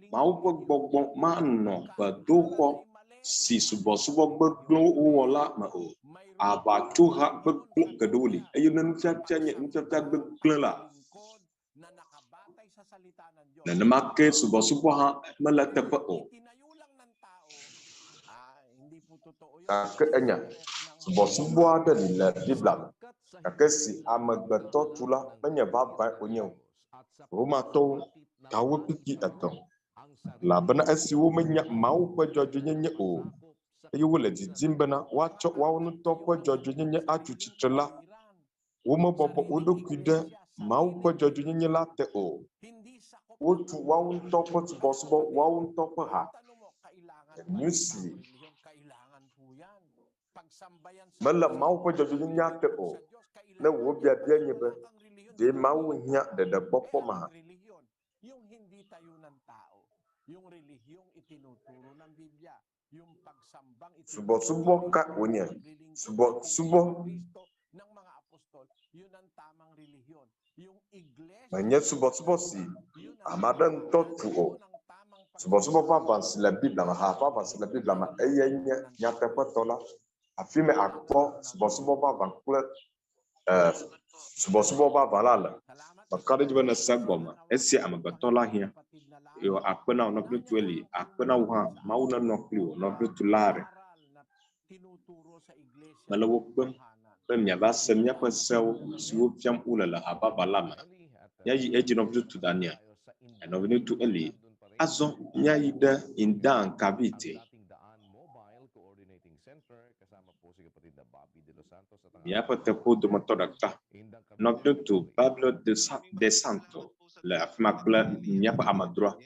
Mawu ƒe gbɔgbɔ manɔ gbedoxɔ si subɔsubɔ gbegblẽwo wowɔ la me o. Aʋatsoha gbegblẽ geɖewo li eye ne nufiafia nye nufiafia gbegblẽ la, Nenema ke subɔ-subɔ hã mele teƒe o. Gake enya subɔ-subɔ aɖe li le Biblia me. Gake si amegbetɔ tu la menye vavãe wonye o. Romatɔwo kawo kpikpi etɔ̃. Elabena esiwo menya Mawu ƒe dzɔdzɔenyenye o, eye wole didim bena woatsɔ woawo ŋutɔ ƒe dzɔdzɔenyenye atsu tsitre la, womebɔbɔ wo ɖokui ɖe Mawu ƒe dzɔdzɔenyenye la te o. Wotu woawo ŋutɔ ƒe subɔsubɔ, woawo ŋutɔ ƒe ha. Nu si mele Mawu ƒe dzɔdzɔenyenyea te o. Ne wò biabia nye be, ɖe Mawu hiã ɖeɖekpɔkpɔ ma? Subɔsubɔ ka wonye? Subɔsubɔ menye subɔsubɔ si ame aɖe ŋutɔ tu o. Subɔsubɔ vavã si le Biblia me, ha vavã si le Biblia me, eye nye nyateƒetɔ la. Afi me akpɔ subɔsubɔ vavã kple subɔsubɔ vavã la le. Meka ɖe edzi be ne se gɔme, esi amegbetɔ la hiã. Yo akpe na wo Nɔviŋutsu Eli, akpe na wo hã, Mawu nenɔ kpli wo Nɔviŋutsu Lare. Mele wo kpem be miava se míaƒe sewo siwo fiam wole le hababa la me. Míayi edzi Nɔviŋutsu Daniel, Nɔviŋutsu Eli. Azɔ míayi ɖe Indan Kavite. Míaƒe teƒewo dometɔ ɖeka, Nɔviŋutsu Biblia de Santo le afi ma kple míaƒe amedzroa.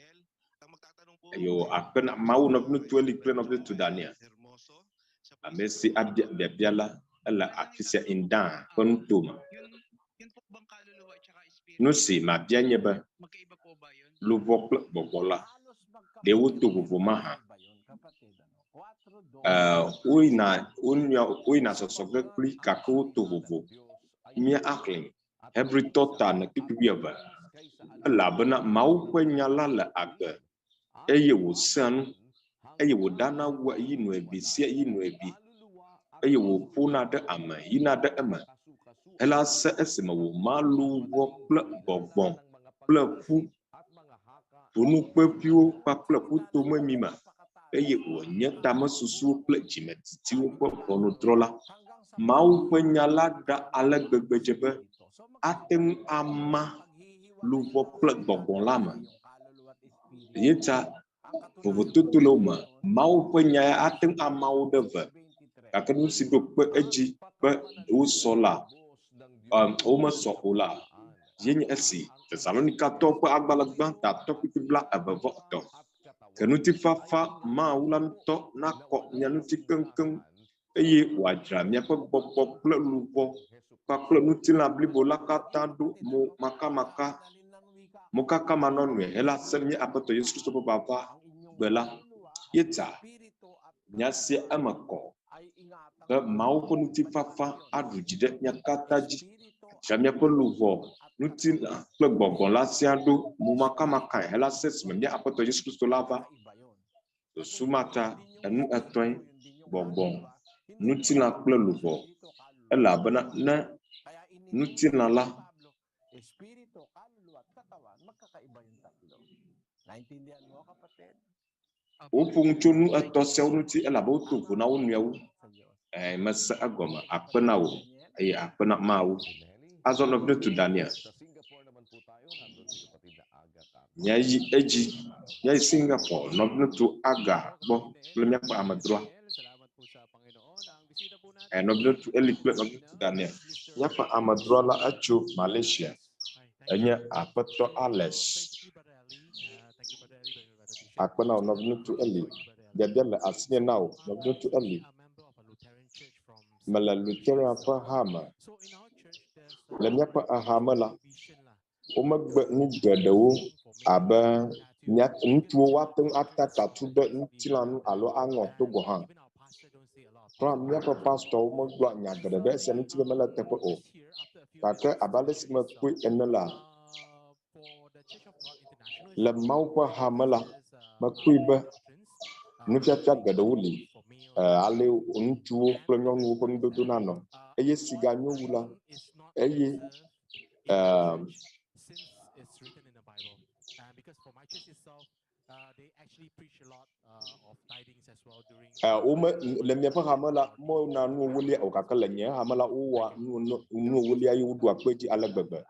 Yo akpe na Mawu Nɔviŋutsu Eli kple Nɔviŋutsu Daniel. Ame si abia biabia la ele afi sia Indan ƒe nutome. Nu si mabia nye be luʋɔ kple gbɔgbɔ la ɖe woto vovo ma hã. Woyina sɔsɔge kpli gake woto vovo. Mía axlẽ Hebritɔ ta ne kpikpi eve. Elabena Mawu ƒe nya la le agbe eye wòsea nu eye wòɖana wua yi nɔebi sia yi nɔebi eye wòƒona ɖe ame yina ɖe eme. Ela se esime wòma luʋɔ kple gbɔgbɔ kple ƒu ƒonukpeƒiwo kpakple ƒutomemi me eye wònye tamesusuwo kple dzimetitiwo ƒe ʋɔnudrɔ̃la. Mawu ƒe nya la ɖa ale gbegbe dze be Ateŋu ama luʋɔ kple gbɔgbɔ la me. Yeta vovototo le wo me. Mawu ƒe nya ya ateŋu amawo ɖe ve. Gake nu si ɖo kpe edzi be wosɔ la, womesɔ o la, yenye esi Tesalonikatɔwo ƒe agbalẽ gbãtɔ kpikpi 22. Ke ŋutifafa Mawu la ŋutɔ nakɔ mia ŋuti keŋkeŋ eye wòadzra miaƒe gbɔgbɔ kple luʋɔ kpakple ŋutilã blibo la katã ɖo mo mokakamanɔnɔe hela se mía Aƒetɔ Yesu Kristo ƒe vava gbe la. Yeta nya sia eme kɔ be Mawu ƒe ŋutifafa aɖu dzi ɖe mía katã dzi. Dzra miaƒe luʋɔ, ŋutilã kple gbɔgbɔ la sia ɖo mo makamakae hela se esime mía Aƒetɔ Yesu Kristo la va. Sumata enu etɔ̃e gbɔgbɔ, ŋutilã kple luʋɔ. Elabena ne ŋutilã la woƒo ŋu tso nu etɔ̃ siawo ŋuti elabe woto vo na wo nɔewo. Mese egɔme, akpe na wo eye akpe na Mawu. Azɔ Nɔviŋutsu Daniel. Míayi edzi, míayi Singapore, Nɔviŋutsu Aga gbɔ kple míaƒe amedzroa. Nɔviŋutsu Eli kple Nɔviŋutsu Daniel. Míaƒe amedzroa la etso Malaysia. Enye Aƒetɔ Alex. Akpe na wo Nɔviŋutsu Eli. Biabia le asinye na wo Nɔviŋutsu Eli. Mele Lutheran ƒe hame. Le míaƒe ahame la, womegbe nu geɖewo abe ŋutsuwo woateŋu atatatu ɖe ŋutilãnu alo aŋɔ togo hã. Trɔ míaƒe pastɔwo megblɔ nya geɖe ɖe esia ŋuti be mele teƒe o. Gake abe ale si mekpɔe ene la, le Mawu ƒe hame la, mekpɔe be nufiafia geɖewo li. Ale ŋutsuwo kple nyɔnuwo ƒe nudodo nanɔ. Eye si ganyo wu la, eye it's written in the Bible. Because for my church itself, they actually preach a lot of tidings as well during. Le miaƒe hame la mo na nu wolia o kake le nye hame la wo nu wolia yi woɖo akpe dzi ale gbegbe.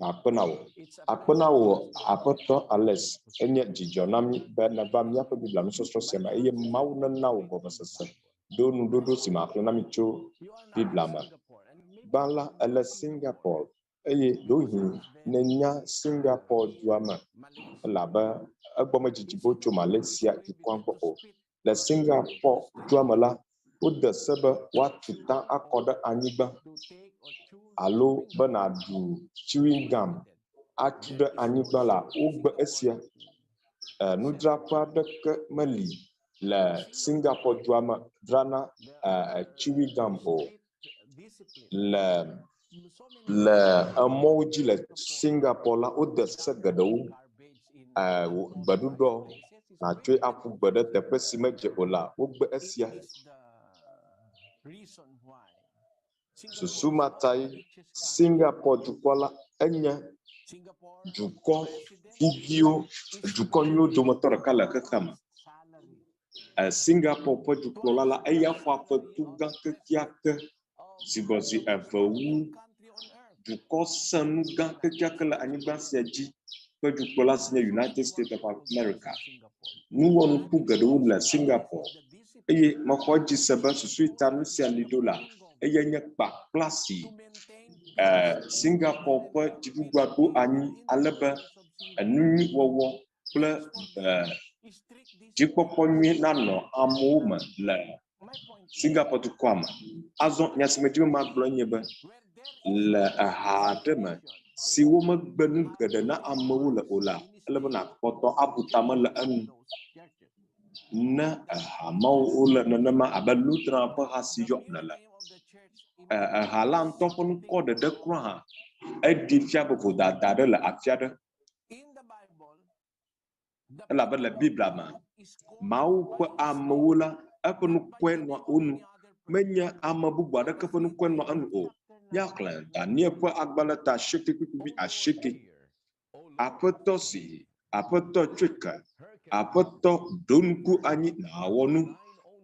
Akpena wo aƒetɔ Alex enye dzidzɔ na mi be neva miaƒe Biblia nusɔsrɔ sia me eye Mawu nena wo gɔmesese do nuɖoɖo si maxlẽ na mi tso Biblia me. Gbã la ele Singapore eye ɖohi nenya Singapore dua me elabe egbɔme dzidzi bo tso Malaysia dukɔa gbɔ o. Le Singapore dua me la wode se be woatu ta akɔ ɖe anyigba alo bena ɖu chewing gum atu ɖe anyigba la wogbe esia. Nudzraƒe aɖeke meli le Singapore dua me dzrana chewing gum o. Le emɔwo dzi le Singapore la wode se geɖewo gbeɖuɖɔ natsoe aƒu gbe ɖe teƒe si medze o la wogbe esia. Susumatai Singapore dukɔ la enye dukɔ viviwo dukɔ nyuiwo dometɔ ɖeka le xexea me. Singapore ƒe dukplɔla la eya xɔ afetu gã kekeake si gɔ zi eve wu dukɔ senu gã kekeake le anyigba sia dzi ƒe dukplɔla si nye United States of America. Nuwɔnuku geɖewo le Singapore eye mexɔ dzi se be susui ta nu sia li ɖo la eye nye kpakpla si Singapore ƒe dziɖuɖua ɖo anyi alebe enunyuiwɔwɔ kple dzikpɔkpɔ nyui nanɔ amewo me le Singapore dukɔa me. Azɔ nya si medzi be magblɔ nye be le eha aɖe me si wo megbe nu geɖe na amewo le o la ele be nakpɔtɔ abutame le enu. Ne eha mawo wole nenema abe Lutheran ƒe ha si yɔna le eha la ŋutɔ ƒe nukɔ ɖeɖe kura hã eɖi fia be vodada aɖe le afi aɖe. Elabe le Biblia me Mawu ƒe amewo la eƒe nukɔe nɔ wo nu menye ame bubu aɖeke ƒe nukɔe nɔ enu o. Míaxlẽ Daniel ƒe agbalẽ ta asieke kpikpibi asieke. Aƒetɔ si aƒetɔ tsoe aƒetɔ ɖo nuku anyi nawɔ nu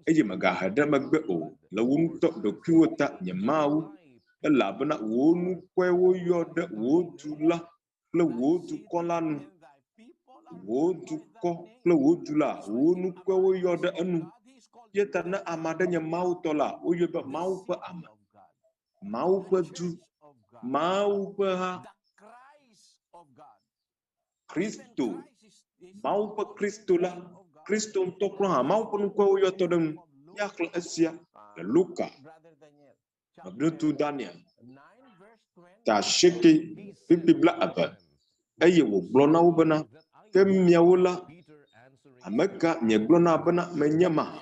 eye megahe ɖe megbe o le wo ŋutɔ ɖokuiwo ta nye Mawu elabena wo nukɔewo yɔ ɖe wo du la kple wo dukɔ la nu. Wo dukɔ kple wo du la wo nukɔewo yɔ ɖe enu. Yeta ne ame aɖe nye Mawu tɔ la woyɔ be Mawu ƒe ame, Mawu ƒe du, Mawu ƒe ha. Kristo, Mawu ƒe Kristo la, Kristo ŋutɔ kura hã Mawu ƒe nukɔewo yɔ tɔ ɖe ŋu. Míaxlẽ esia le Luka, Nɔviŋutsu Daniel, ta asieke kpikpi blaeve eye wògblɔ na wo bena ke miawo la ame ka miegblɔna bena menye ma?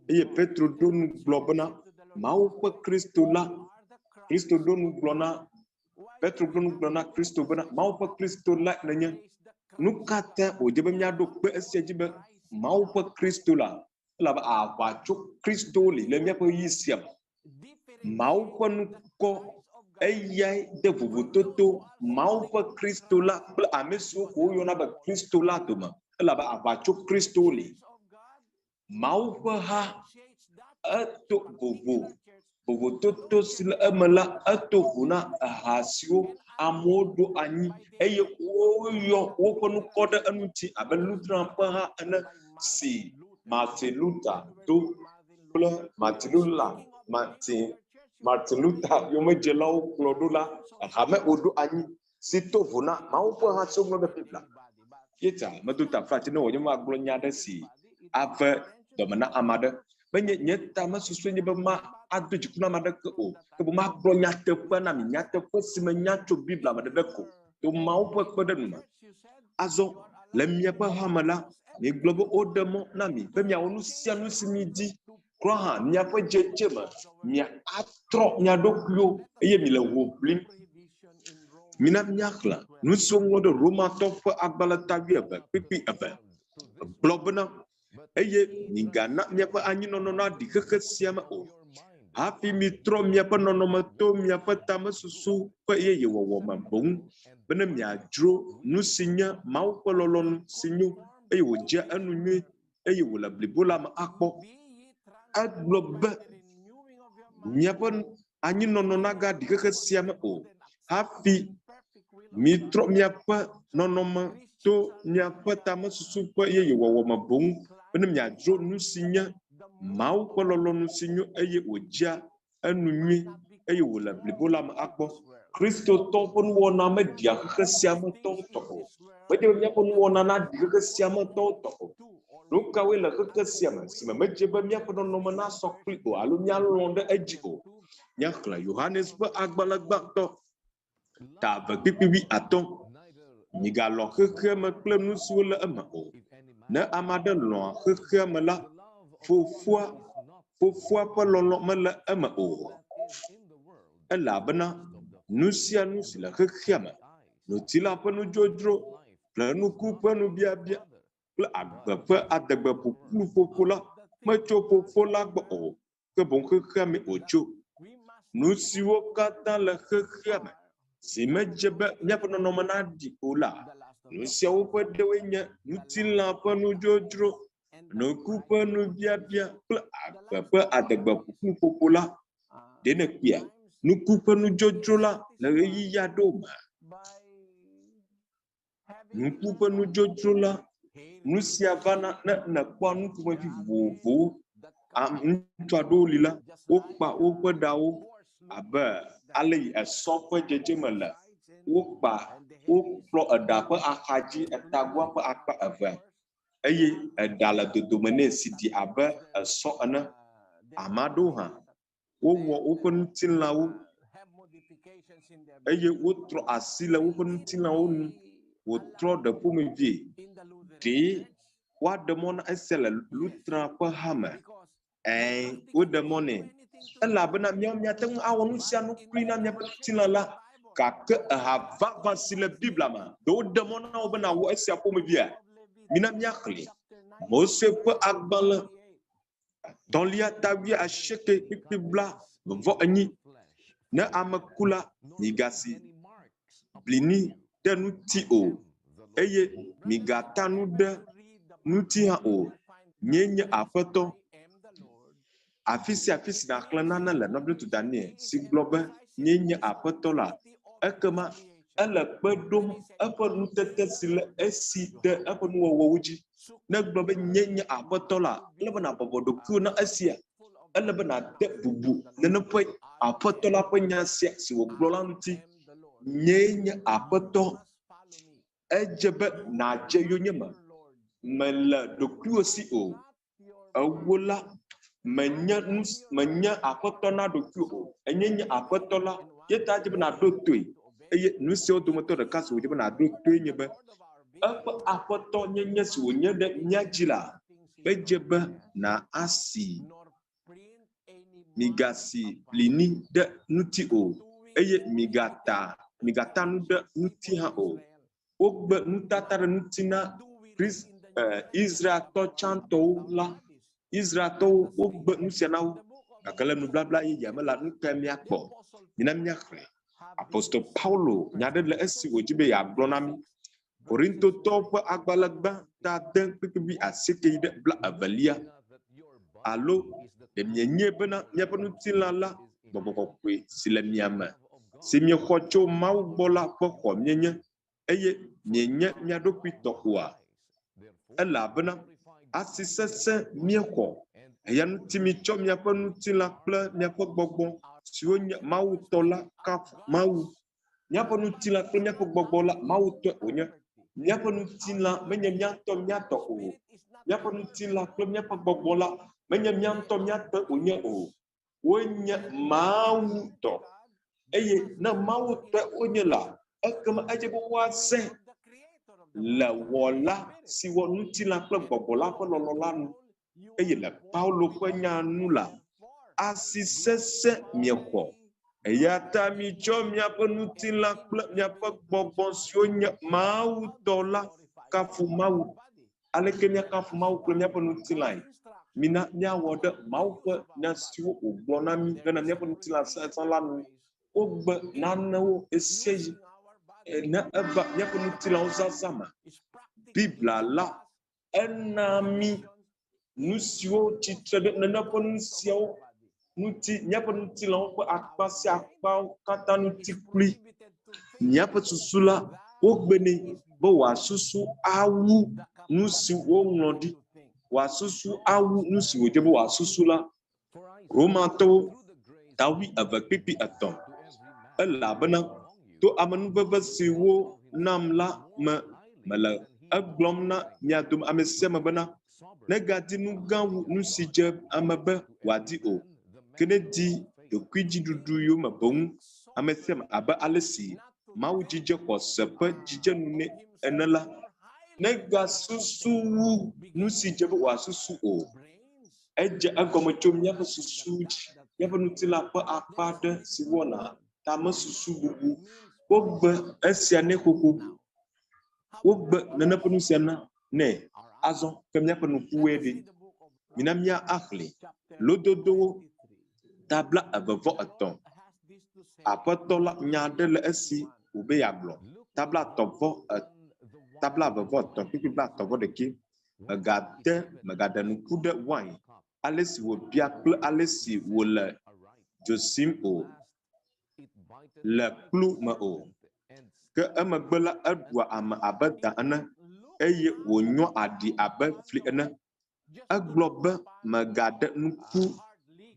Eye Petro ɖo nu gblɔ bena Mawu ƒe Kristo la, Kristo ɖo nu gblɔ na Petro ɖo nu gblɔ na Kristo bena Mawu ƒe Kristo la nenye. Nu ka te wòdze be míaɖo kpe esia dzi be Mawu ƒe Kristo la elabe aʋatso Kristo li le míaƒe yi sia me. Mawu ƒe nukɔ eyae de vovototo Mawu ƒe Kristo la kple ame siwo woyɔna be Kristo la dome elabe aʋatso Kristo li. Mawu ƒe ha eto vovototo si le eme la eto ʋu na eha siwo amewo ɖo anyi eye woyɔ woƒe nukɔ ɖe eŋuti abe Lutheran ƒe ha ene si Martin Luther do kple Martin Luther yomedzelawo kplɔ ɖo la hame woɖo anyi si to ʋu na Mawu ƒe ha si woŋlɔ ɖe Biblia. Yeta medo ta flati ne wònye magblɔ nya aɖe si ave dɔme na ame aɖe. Menye nye ta mesusue nye be ma ado dziku na ame aɖeke o, ke boŋ magblɔ nyateƒe na mi, nyateƒe si menya tso Biblia me ɖeɖe ko to Mawu ƒe kpeɖeŋu me. Azɔ le miaƒe hame la miegblɔ be woɖe mɔ na mi be miawɔ nu sia nu si mi di kura hã miaƒe dzedze me miatrɔ mia ɖokuiwo eye mi le ho ʋlim. Mina míaxlẽ nu siwo ŋlɔ ɖe Romatɔ ƒe agbalẽ ta 12:2 gblɔ bena eye migana miaƒe anyinɔnɔ naɖi xexe sia me o hafi mitrɔ miaƒe nɔnɔme to miaƒe tamesusu ƒe yeyewɔwɔ me boŋ bene miadzro nu si nye Mawu ƒe lɔlɔ̃nu si nyo eye wòdze enu nyuie eye wòle blibo la me akpɔ. Egblɔ be miaƒe anyinɔnɔ nagaɖi xexe sia me o hafi mitrɔ miaƒe nɔnɔme to miaƒe tamesusu ƒe yeyewɔwɔ me boŋ bene miadzro nu si nye Mawu ƒe lɔlɔ̃nu si nyo eye wòdzea enu nyuie eye wòle blibo la me akpɔ. Kristotɔwo ƒe nuwɔna meɖia xexe sia me tɔwo tɔ o. Medze be míaƒe nuwɔna naɖi xexe sia me tɔwo tɔ o. Nu kawoe le xexe sia me si me medze be míaƒe nɔnɔme nasɔ kpli o alo míalɔ̃ ɖe edzi o. Míaxlẽ Yohanes ƒe agbalẽ gbãtɔ ta 2:5. Migalɔ xexea me kple nu siwo le eme o. Ne ame aɖe lɔ̃a xexea me la, fofoa ƒe lɔlɔ̃ mele eme o. Elabena nu sia nu si le xexea me, ŋutilã ƒe nudzodzro, kple nuku ƒe nubiabia, kple agbe ƒe adegbe ƒuƒlu ƒoƒo la, metso fofo la gbɔ o, ke boŋ xexea me wòtso. Nu siwo katã le xexea me si medze be míaƒe nɔnɔme naɖi o la, nu siawo ƒe ɖewoe nye ŋutilã ƒe nudzodzro, nuku ƒe nubiabia kple agbe ƒe adegbe ƒuƒlu ƒoƒo la. Ɖe ne kpea, nuku ƒe nudzodzro la le ɣeyiɣi aɖewo me. Nuku ƒe nudzodzro la, nu sia vana ne nekpɔ nu ƒomevi vovovowo. Ŋutsu aɖewo li la, wokpa woƒe ɖawo abe ale yi esɔ ƒe dzedzeme le. Wokplɔ eɖa ƒe axadzi etagoa ƒe akpa eve eye eɖa le dodome nɛ si ɖi abe esɔ ene. Ame aɖewo hã wowɔ woƒe ŋutilãwo eye wotrɔ asi le woƒe ŋutilãwo nu. Wotrɔ ɖe ƒomevie. Ɖe woaɖe mɔ na esia le lutrã ƒe hame. Woɖe mɔ nɛ. Elabena míawo míate ŋu awɔ nu sia nu kpli na míaƒe ŋutilã la, gake eha vavã si le Biblia me, ɖe woɖe mɔ na wo bena wɔ esia ƒomevia. Mina míaxlẽ Mose ƒe agbalẽ 3:98. Ne ame ku la, migasi blini ɖe ŋuti o, eye migata nu ɖe ŋuti hã o. Míenye Aƒetɔ. Afi sia afi si naxlẽ nane le Nɔviŋutsu Daniel si gblɔ be míenye Aƒetɔ la, ekema ele kpe ɖom eƒe nutete si le esi ɖe eƒe nuwɔwɔwo dzi. Ne gblɔ be míenye Aƒetɔ la, ele be nabɔbɔ ɖokuiwo na esia. Ele be nade bubu neneƒe Aƒetɔ la ƒe nya sia si wògblɔ la ŋuti. Nyee nye Aƒetɔ. Edze be nadze yonyeme. Mele ɖokuiwo si o. Ewo la, menye Aƒetɔ na ɖokui o. Enye nye Aƒetɔ la, yeta dze be naɖo toe. Eye nu siawo dometɔ ɖeka si wòdze be naɖo toe nye be eƒe Aƒetɔ nyenye si wònye ɖe mía dzi la, edze be na asi. Migasi blini ɖe ŋuti o, eye migata nu ɖe ŋuti hã o. Wogbe nutata ɖe ŋuti na Israeltɔ tsãtɔwo la. Israeltɔwo wogbe nu sia na wo. Gake le nubabla yeyea me la, nu ka míakpɔ? Mina míaxlẽ Apostol Paulo nya ɖe le esi wòdzi be yeagblɔ na mí. Korintotɔwo ƒe agbalẽ gbãtɔ 10:29. Alo ɖe mienye bena míaƒe ŋutilã la, Gbɔgbɔ Kɔkɔe si le mia me, si miexɔ tso Mawu gbɔ la ƒe xɔ mienye, eye mienye mia ɖokui tɔ oa. Elabena asi sesẽ miexɔ, eya ŋuti mitsɔ miaƒe ŋutilã kple miaƒe gbɔgbɔ siwo nye Mawu tɔ la kafu Mawu. Míaƒe ŋutilã kple miaƒe gbɔgbɔ la, Mawu tɔe wònye. Míaƒe ŋutilã menye míatɔ míatɔ o. Míaƒe ŋutilã kple míaƒe gbɔgbɔ la, menye míatɔ míatɔ wònye o. Wonye Mawu tɔ. Eye ne Mawu tɔe wonye la, ekema edze be woasẽ le wɔla si wɔ ŋutilã kple gbɔgbɔ la ƒe lɔlɔ̃ la nu. Eye le Paulo ƒe nya nu la, asi sesẽ miexɔ. Eya ta mitsɔ miaƒe ŋutilã kple miaƒe gbɔgbɔ siwo nye Mawu tɔ la kafu Mawu. Aleke míakafu Mawu kple míaƒe ŋutilãe? Mina míawɔ ɖe Mawu ƒe nya siwo wògblɔ na mí bena míaƒe ŋutilã sesẽ la nu. Wogbe nanewo esia yi. na eba miaƒe ŋutilãwo zazãme. Biblia la enami nu siwo tsitre ɖe nene ƒe nu siawo ŋuti, miaƒe ŋutilãwo ƒe akpa sia akpawo katã ŋuti kpli. Miaƒe susu la wogbene be wòasusu awu nu si woŋlɔ ɖi, wòasusu awu nu si wòdze be wòasusu la. Romatɔwo 12:3. Elabena to amenuveve siwo nam la mele egblɔm na mia dome ame sia ame bena negadi nu gã wu nu si dze ame be wòadi o, ke ne di ɖokuidziɖuɖu yiwo me boŋ ame sia ame abe ale si Mawu dzidze xɔse ƒe dzidzenu nɛ ene la, negasusu wu nu si dze be wòasusu o. Edze egɔme tso míaƒe susu dzi, míaƒe ŋutilã ƒe akpa aɖe si wɔna tamesusu bubu. Wogbe esia nɛ xoxo. Wogbe nene ƒe nu sia na nɛ. Azɔ ke míaƒe nukuwoe ɖi. Mina mía axli lododowo 23. Aƒetɔ la nya aɖe le esi wòbe yeagblɔ. 23:21. Mègaɖe nuku ɖe wain ale si wòbia kple ale si wòle dzosim o, le kplu me o. Ke emegbe la eɖua ame abe da ene, eye wònyɔ aɖi abe fli ene. Egblɔ be mègaɖe nuku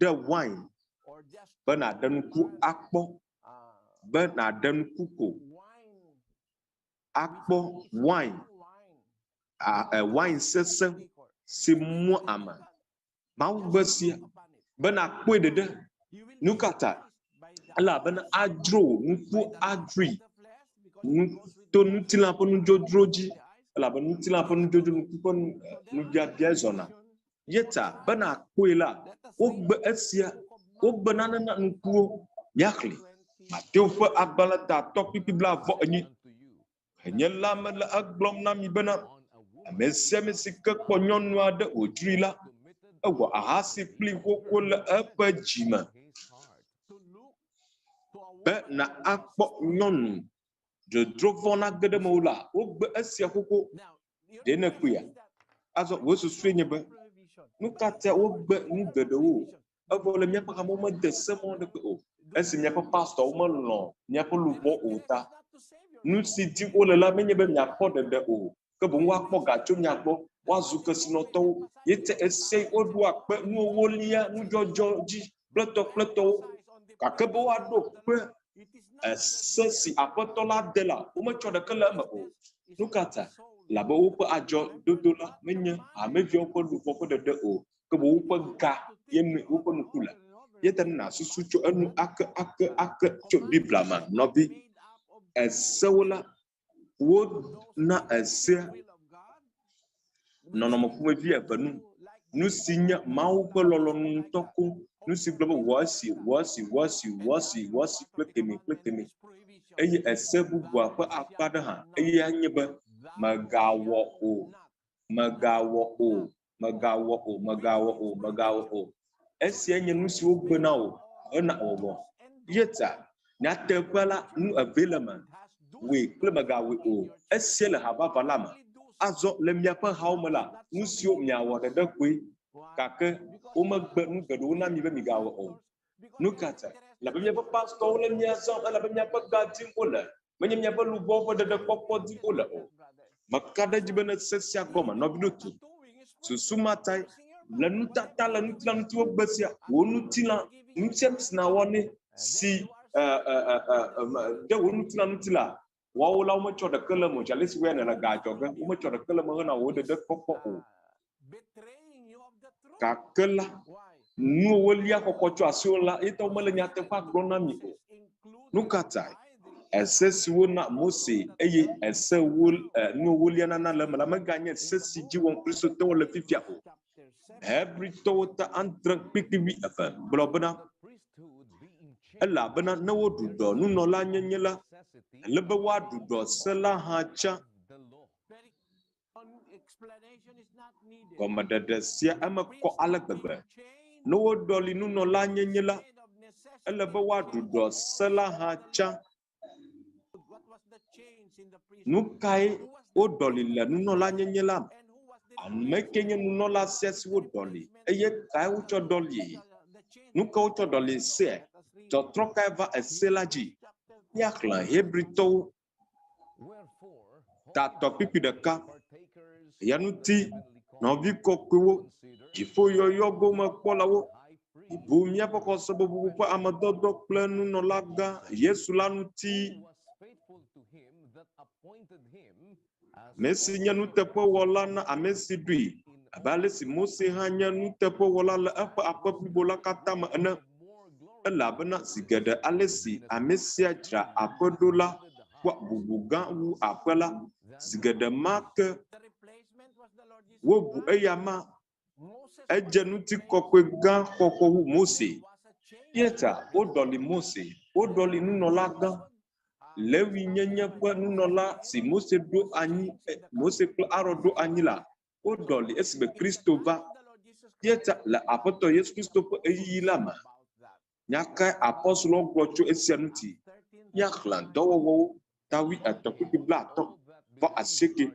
ɖe wain be nàɖe nuku akpɔ, be nàɖe nuku ko. Akpɔ wain, wain sesẽ si mɔ ame. Mawu gbe sia be nakpɔe ɖeɖe. Nu ka ta? Elabena adzro nuku adroe to ŋutilã ƒe nudzodzro dzi. Elabena ŋutilã ƒe nudzodzro nuku ƒe nubiabia zɔna. Yeta be nakpɔe la, wogbe esia, wogbe nane na nukuwo. Míaxli Mateo ƒe agbalẽ 3:28. Enye la mele egblɔm na mi bena ame sia ame si ke kpɔ nyɔnu aɖe wòdzroe la, ewɔ ahasi kpli xoxo le eƒe dzime. Be na akpɔ nyɔnu dzodzrovɔ na ge ɖe mewo la, wogbe esia xoxo. Ɖe ne kpuia. Azɔ wo susue nye be nu katã wogbe nu geɖewo. Evɔ le míaƒe hamewo mede semɔ ɖeke o. Esi míaƒe pastɔwo melɔ míaƒe luʋɔ o ta. Nu si di wole la menye be miakpɔ ɖeɖe o, ke boŋ woakpɔ ga tso mia gbɔ, woazu kesinɔtɔwo. Yete esia woɖo akpe nu ewolia nudzɔdzɔ dzi kple tɔwo. Gake be woaɖo kpe ese si aƒetɔ la de la, wometsɔ ɖeke le eme o. Nu ka ta? Labe woƒe adzɔdodo la menye hameviawo ƒe luʋɔ ƒe ɖeɖe o, ke boŋ woƒe ga ye woƒe nuku le. Yete na susu tso enu ake tso Biblia me nɔvi. Esewo la wona ese nɔnɔme ƒomevi eve nu. Nu si nye Mawu ƒe lɔlɔ̃nu ŋutɔ ko. Nu si gblɔ be wɔsi kple keme. Eye ese bubua ƒe akpa ɖe hã, eye anye be megawɔ o. Esia nye nu siwo gbena o hena wɔwɔ. Yeta nyateƒe la nu eve le me. We kple megawɔe o. Esia le habava la me. Azɔ le miaƒe hawo me la, nu siwo miawɔ ɖeɖe koe, gake womegbe nu geɖewo na mi be migawɔ o. Nu ka ta? Labe miaƒe pastɔwo le miazɔ, elabe miaƒe ga dim wole. Menye miaƒe luʋɔ ƒe ɖeɖe kpɔkpɔ dim wole o. Meka ɖe edzi be ne se sia gɔme nɔvi ɖotu. Susu ma tae le nutata le nutilã ŋuti wogbe sia, wo nutilã nutia si nawɔ nɛ si de wo nutilã ŋuti la, woawo la wometsɔ ɖeke le mo dzale si woyane le ga adzɔge, wometsɔ ɖeke le me hena wo ɖeɖe kpɔkpɔ o. Gake la, nu ewolia xɔxɔ tso asiwo la, yetɔwo mele nyateƒea gblɔm na mi o. Nu ka tae? Ese siwo na Mose eye ese nu ewolia nana le me la meganye se si dzi wɔm kristotɔwo le fifia o. Hebritɔwo 9:12 gblɔ bena elabena ne woɖu dɔ nunɔla nyenye la, ele be woaɖu dɔ se la hã tsã. Gɔmeɖeɖe sia emekɔ ale gbegbe. Ne woɖɔli nunɔla nyenye la, ele be woaɖu dɔ se la hã tsã. nukai o doli le nunola nyenye la ame kenye nunola sia si wo doli eye kai wo cho doli nuka wo cho doli se tɔtrɔ kai va ese la dzi ya xlẽ Hebrewtɔwo tatɔ kpikpi ɖeka ya ŋuti nɔvi kɔkɔewo dziƒoyɔyɔ gome kpɔlawo bu míaƒe xɔse bubu ƒe amedɔdɔ kple nunɔla gã Yesu la ŋuti ame si nye nuteƒewɔla na ame si ɖoe abe ale si Mose hã nye nuteƒewɔla le eƒe aƒe blibo la katã me ene elabena zi geɖe ale si ame sia dzra aƒe ɖo la kpɔ bubu gã wu aƒe la zi geɖe ma ke wobu eya ma edze ŋuti kɔkɔe gã xɔxɔ wu Mose yeta wodɔli Mose wodɔli nunɔla gã Lewi nyenye ƒe nunɔla si Mose ɖo anyi Mose kple Aron ɖo anyi la wodɔli esime Kristo va yeta le aƒetɔ Yesu Kristo ƒe eyiyi la me nyakae apɔstolowo gblɔ tso esia ŋuti míaxlẽ dɔwɔwɔwo tawi etɔ̃ kpikpi blaatɔ̃ vɔ asieke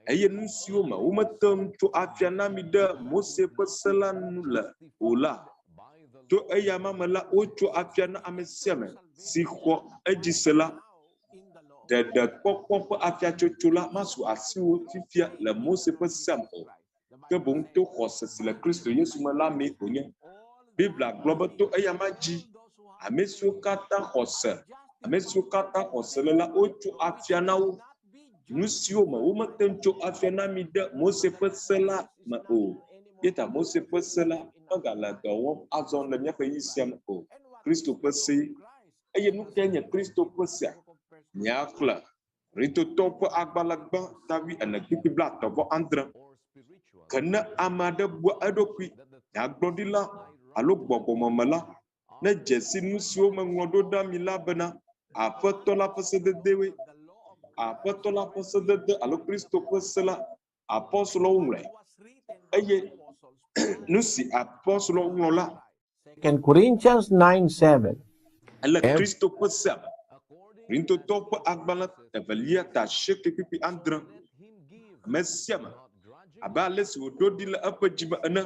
eye nu siwo me womete ŋu tso afia na mi ɖe Mose ƒe se la nu le o la to eya ma me la wotso afia na ame sia ame si xɔ edzi se la ɖeɖekpɔkpɔ ƒe afiatsotso la masu asiwo fifia le Mose ƒe sea me o ke boŋ to xɔse si le Kristo Yesu me la mee wònye Biblia gblɔ be to eya ma dzi ame siwo katã xɔse le la wotso afia na wo nu siwo me womete ŋu tso afia na mi ɖe Mose ƒe se la me o yeta Mose ƒe se la megale dɔ wɔm azɔ le míaƒe yi sia me o Kristo ƒe se eye nu ke nye Kristo ƒe sea míaxlẽ Ritotɔwo ƒe agbalẽ gbã tawi ene kpikpi blaetɔ̃ vɔ adre ke ne ame aɖe bua eɖokui nyagblɔɖila alo gbɔgbɔmeme la ne dzesi nu siwo meŋlɔ ɖo ɖa mi la bena aƒetɔ la ƒe sededewoe aƒetɔ la ƒe sedede alo Kristo ƒe se la apɔstolowo ŋlɔe eye nu si apɔstolowo ŋlɔ la 2 Corinthians 9:7 ele Kristo ƒe se me Ritotɔwo ƒe agbalẽ evelia ta asieke kpikpi adre ame sia me abe ale si wòɖo ɖi le eƒe dzi me ene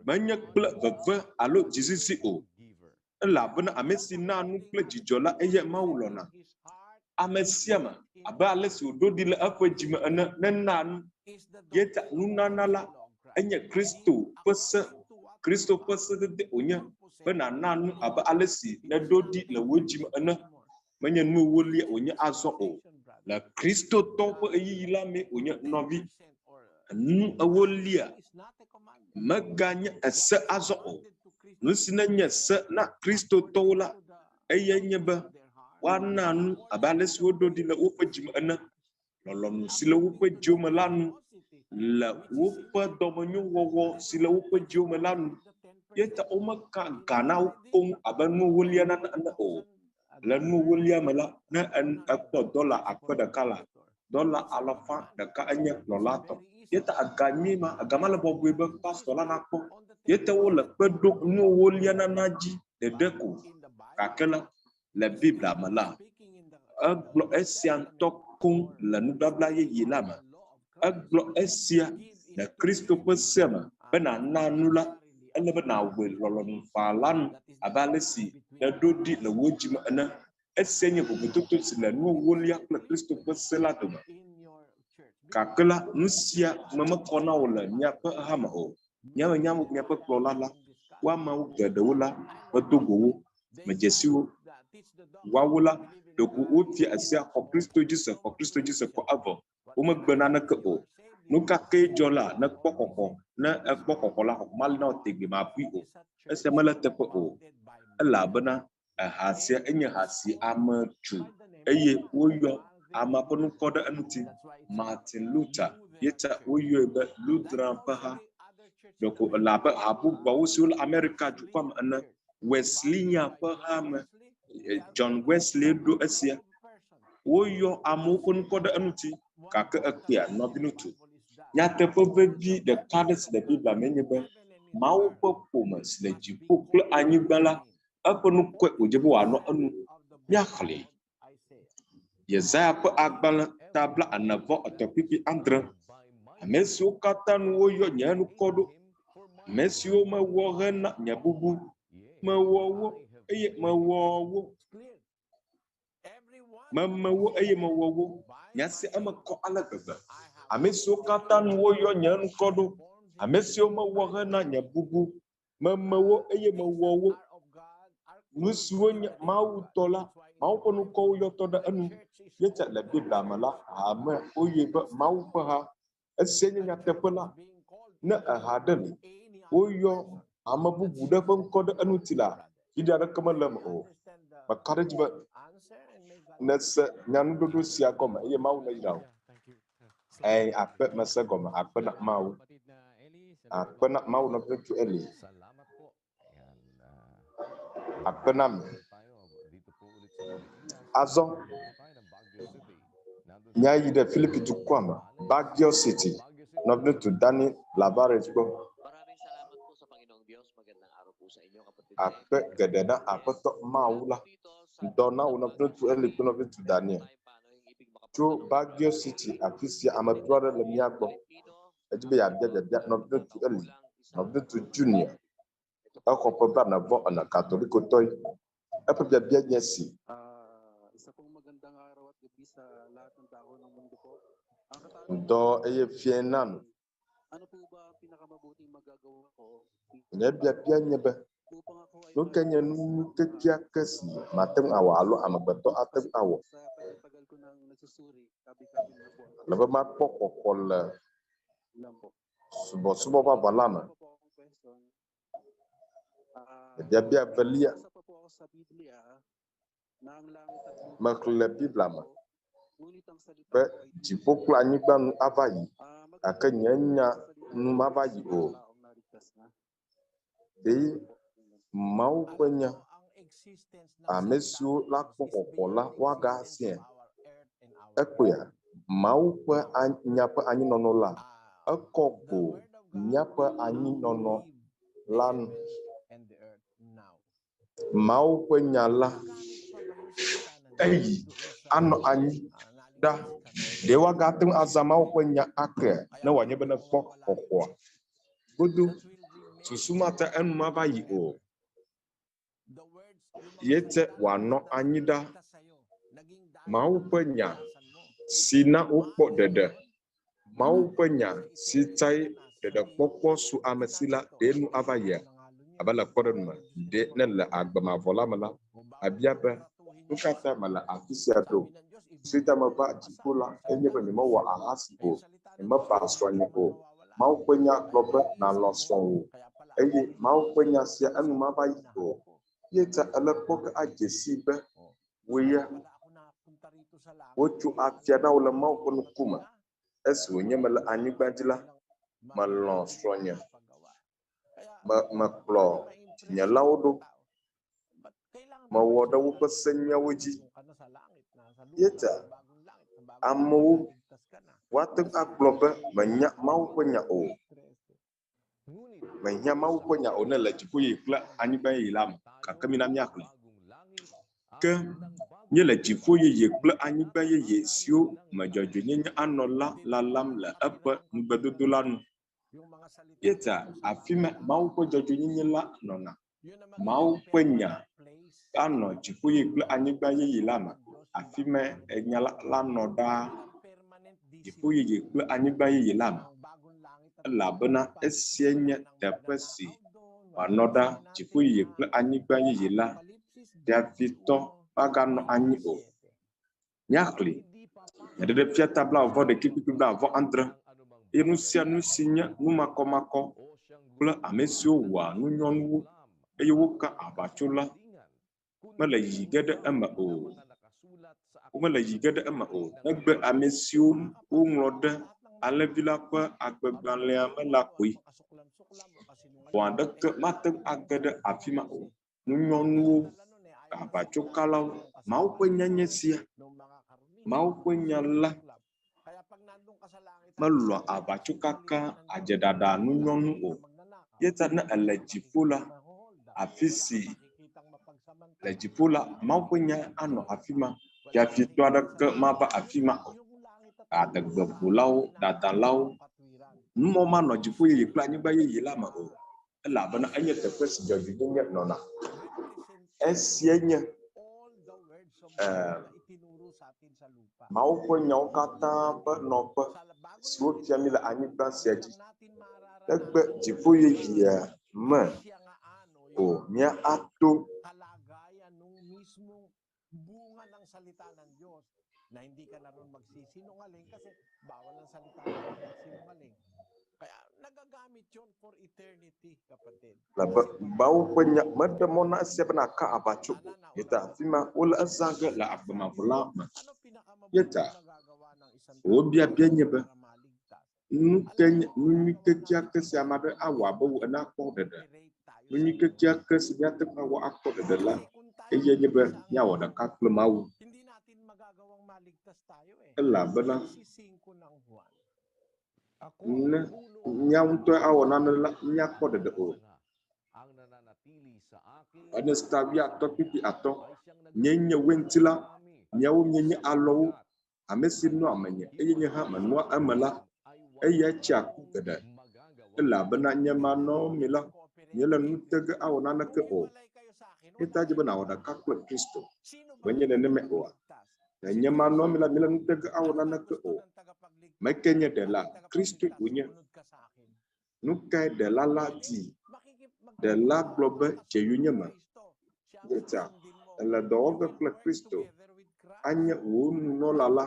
menye kple veve alo dzizisi o elabena ame si na nu kple dzidzɔ la eye Mawu lɔna ame sia me abe ale si wòɖo ɖi le eƒe dzi me ene nena nu yeta nunana la enye Kristo ƒe sedede wònye bena na nu abe ale si neɖo ɖi le wo dzi me ene menye nu ewolia wònye azɔ o le Kristotɔwo ƒe eyiyi la mee wònye nɔvi nu ewolia meganye ese azɔ o nu si nenye se na Kristotɔwo la eye nye be woana nu abe ale si woɖo ɖi le woƒe dzime ene lɔlɔ̃nu si le woƒe dziwo me la nu le woƒe dɔmenyowɔwɔ si le woƒe dziwo me la nu yeta womeka ga na wo koŋ abe nu ewolia nana ene o le nu ewolia me la ne ekpɔ $1,000 la $100 enye kplɔla tɔ yeta agami ma agama le bɔbɔe be pastor la nakpɔ yeta wo le kpe ɖo nu ewolia nana dzi ɖeɖe ko gake la le Biblia me la egblɔ esia ŋutɔ koŋ le nubabla yeye la me egblɔ esia le Kristo ƒe se me bena na nu la ele bena wɔe lɔlɔ̃nuƒã la nu abe ale si neɖo ɖi le wo dzi me ene esia nye vovototo si le nu ewolia kple Kristo ƒe se la dome gake la nu sia me mekɔ na wo le miaƒe hame o miaƒe kplɔla la woamewo geɖewo la medo go wo medzesiwo woawo la ɖeko wofia esia xɔ Kristo dzi se kɔ evɔ womegbe naneke o nu kake dzɔ la ne ekpɔ xɔxɔ la xɔxɔ mali na wo tegbe mabui o esia mele teƒe o elabena ha sia enye ha si ame tso eye woyɔ ame ƒe nukɔ ɖe eŋuti Martin Luther yeta woyɔe be Lutheran ƒe ha ɖeko elabe ha bubuawo siwo le Amerika dukɔa me ene Wesleyan ƒe ha me John Wesley ɖo esia woyɔ amewo ƒe nukɔ ɖe eŋuti gake ekpea nɔviŋutsu nyateƒe vevi ɖeka ɖe si le Biblia me nye be Mawu ƒe ƒome si le dziƒo kple anyigba la eƒe nukɔe wòdze be wòanɔ enu míaxlẽ Yesaya ƒe agbalẽ tabla 9:9 ame siwo katã nu woyɔ nye nukɔ ɖo, ame siwo mewɔ hena nye bubu, mewɔ wo eye mewɔ wo. Meme wo eye mewɔ wo. Nyase eme kɔ ale gbegbe. Ame siwo katã nu woyɔ nye nukɔ ɖo, ame siwo mewɔ hena nye bubu, meme wo eye mewɔ wo. Nu siwo nye Mawu tɔ la, Mawu ƒe nukɔwo yɔtɔ ɖe enu. Yete le Biblia me la, ame woyɔe be Mawu ƒe ha. Esia nye nyateƒe la. Ne eha ɖe li, woyɔ ame bubu ɖe ƒe ŋkɔ ɖe enuti la, viɖe aɖeke mele eme o. Meka ɖe dzi be nese nyanuɖoɖo sia gɔme eye Mawu neyra wo. Akpe mese gɔme, akpe na Mawu. Akpe na Mawu Nɔviŋutsu Eli. Akpe na mi. Azɔ nyayi ɖe Filipi dukɔa me, Baguio City, Nɔviŋutsu Daniel Razon gbɔ. Akpe geɖe na Aƒetɔ Mawu la. Ŋdɔ na wo Nɔviŋutsu Eli kple Nɔviŋutsu Daniel. Tso Baguio City afi sia ame tɔ aɖe le mía gbɔ. Edzi be yabia biabia Nɔviŋutsu Eli, Nɔviŋutsu Junior. Exɔ ƒe 24 katolikotɔe. Eƒe biabia nye si. Ŋdɔ eye fie na mi. Nye biabia nye be nu ke nye nu kekeake si mate ŋu awɔ alo amegbetɔ ate ŋu awɔ. Le be makpɔ xɔxɔ le subɔsubɔ vavã la me. Biabia velia. Mexlẽ Biblia me be dziƒo kple anyigba nu ava yi, gake nye nya nu mava yi o. Ɖe Mawu ƒe nya, ame siwo la kpɔ xɔxɔ la woagasie. Ekpea Mawu ƒe nya ƒe anyinɔnɔ la, ekɔ ko míaƒe anyinɔnɔ la nu. Mawu ƒe nya la eyi anɔ anyi ɖa. Ɖe woagate ŋu azã Mawu ƒe nya ake ne wòanye be ne kpɔ xɔxɔa. Godo susu mate enu mava yi o. Yete wòanɔ anyi ɖa. Mawu ƒe nya si na wokpɔ ɖeɖe. Mawu ƒe nya si tae ɖeɖekpɔkpɔ su ame si la, ɖe nu ava yia. Abe le kpɔɖeŋu me, ɖe ne le agbemavɔ la me la, abia be nu katã mele afi sia ɖo. Sita meva dziƒo la, enye be nyemewɔ ahasi o, nyemeva srɔ̃nye o. Mawu ƒe nya gblɔ be nàlɔ̃ srɔ̃wò. Eye Mawu ƒe nya sia enu mava yi o. Yeta ele kpɔ ke adze si be woya wotso afia na wo le Mawu ƒe ŋkume. Esi wònye mele anyigba dzi la, melɔ̃ srɔ̃nye. Mekplɔ dzinyelawo ɖo. Mewɔ ɖe woƒe senyawo dzi. Yeta amewo woate ŋu agblɔ be menya Mawu ƒe nya o. Menya Mawu ƒe nya o ne le dziƒo yeye kple anyigba yeye la me. Gake mina míaxlẽ. Ke nye le dziƒo yeye kple anyigba yeye siwo me dzɔdzɔenyenye anɔ la lalam le eƒe ŋugbedodo la nu. Yeta afi me Mawu ƒe dzɔdzɔenyenye la nɔna. Mawu ƒe nya anɔ dziƒo yeye kple anyigba yeye la me. Afi me enya la nɔ ɖaa. Dziƒo yeye kple anyigba yeye la me. Elabena esia nye teƒe si wòanɔ ɖa. Dziƒo yeye kple anyigba yeye la ɖavitɔ maganɔ anyi o. Míaxlẽ. Ɖeɖefia tabla 21:27. Eye nu sia nu si nye nu makɔmakɔ kple ame siwo wɔa nunyɔnuwo eye woka aʋatsola mele yi ge ɖe eme o. Womele yi ge ɖe eme o. Negbe ame siwo woŋlɔ ɖe alẽvi la ƒe agbegbalẽa me la koe. Vɔ aɖeke mate ŋu age ɖe afi ma o. Nunyɔnuwo, aʋatsokalawo, Mawu ƒe nya nye sia. Mawu ƒe nya la melɔ̃a aʋatsokaka, adzeɖaɖa, nunyɔnu o. Yeta ne ele dziƒo la, afi si le dziƒo la, Mawu ƒe nya anɔ afi ma. Ya fito ada ke mapa afima ada gbeƒãɖelawo dadalawo mo ma no dziƒo yeye kple anyigba yeye la me o elabena enye teƒe si dzɔdzɔe nye nɔna esie nye Mawu ƒe nyawo katã ƒe nɔƒe siwo fia mi le anyigba sia dzi egbe dziƒo yeye me o mia ato bunga ng salita ng Diyos na hindi ka na ron magsisinungaling kasi bawal ang salita ng Diyos magsinungaling. Kaya nagagamit yun for eternity, kapatid. Mawu ƒe nya mede mɔ na esia bena ka abatso yeta afi ma wole ezage le agbemavɔla me yeta wobiabia nye be nu nyui kekeake si ame aɖe awɔ abe wo ena kpɔ ɖeɖe nu nyui kekeake si miate ŋu awɔ akpɔ ɖeɖe la eye nye be miawɔ ɖeka kple Mawu elabena ne miawo ŋutɔ awɔ nane la miakpɔ ɖeɖe o ene sta wi atɔ kpikpi atɔ nye wentila miawo nye alɔwo ame si nɔ amenye eye nye hã menɔa eme la eya tsi aku geɖe elabena nye manɔ mi la miele nutege awɔ naneke o eta dzi be nawɔ ɖeka kple Kristo menye nenema oa nye manɔ mi la miele nutege awɔ naneke o meke nye ɖela Kristo wonye nu kae ɖela la di ɖela gblɔ be dzeyo nye me yeta ele dɔ wɔge kple Kristo anye wo nunɔla la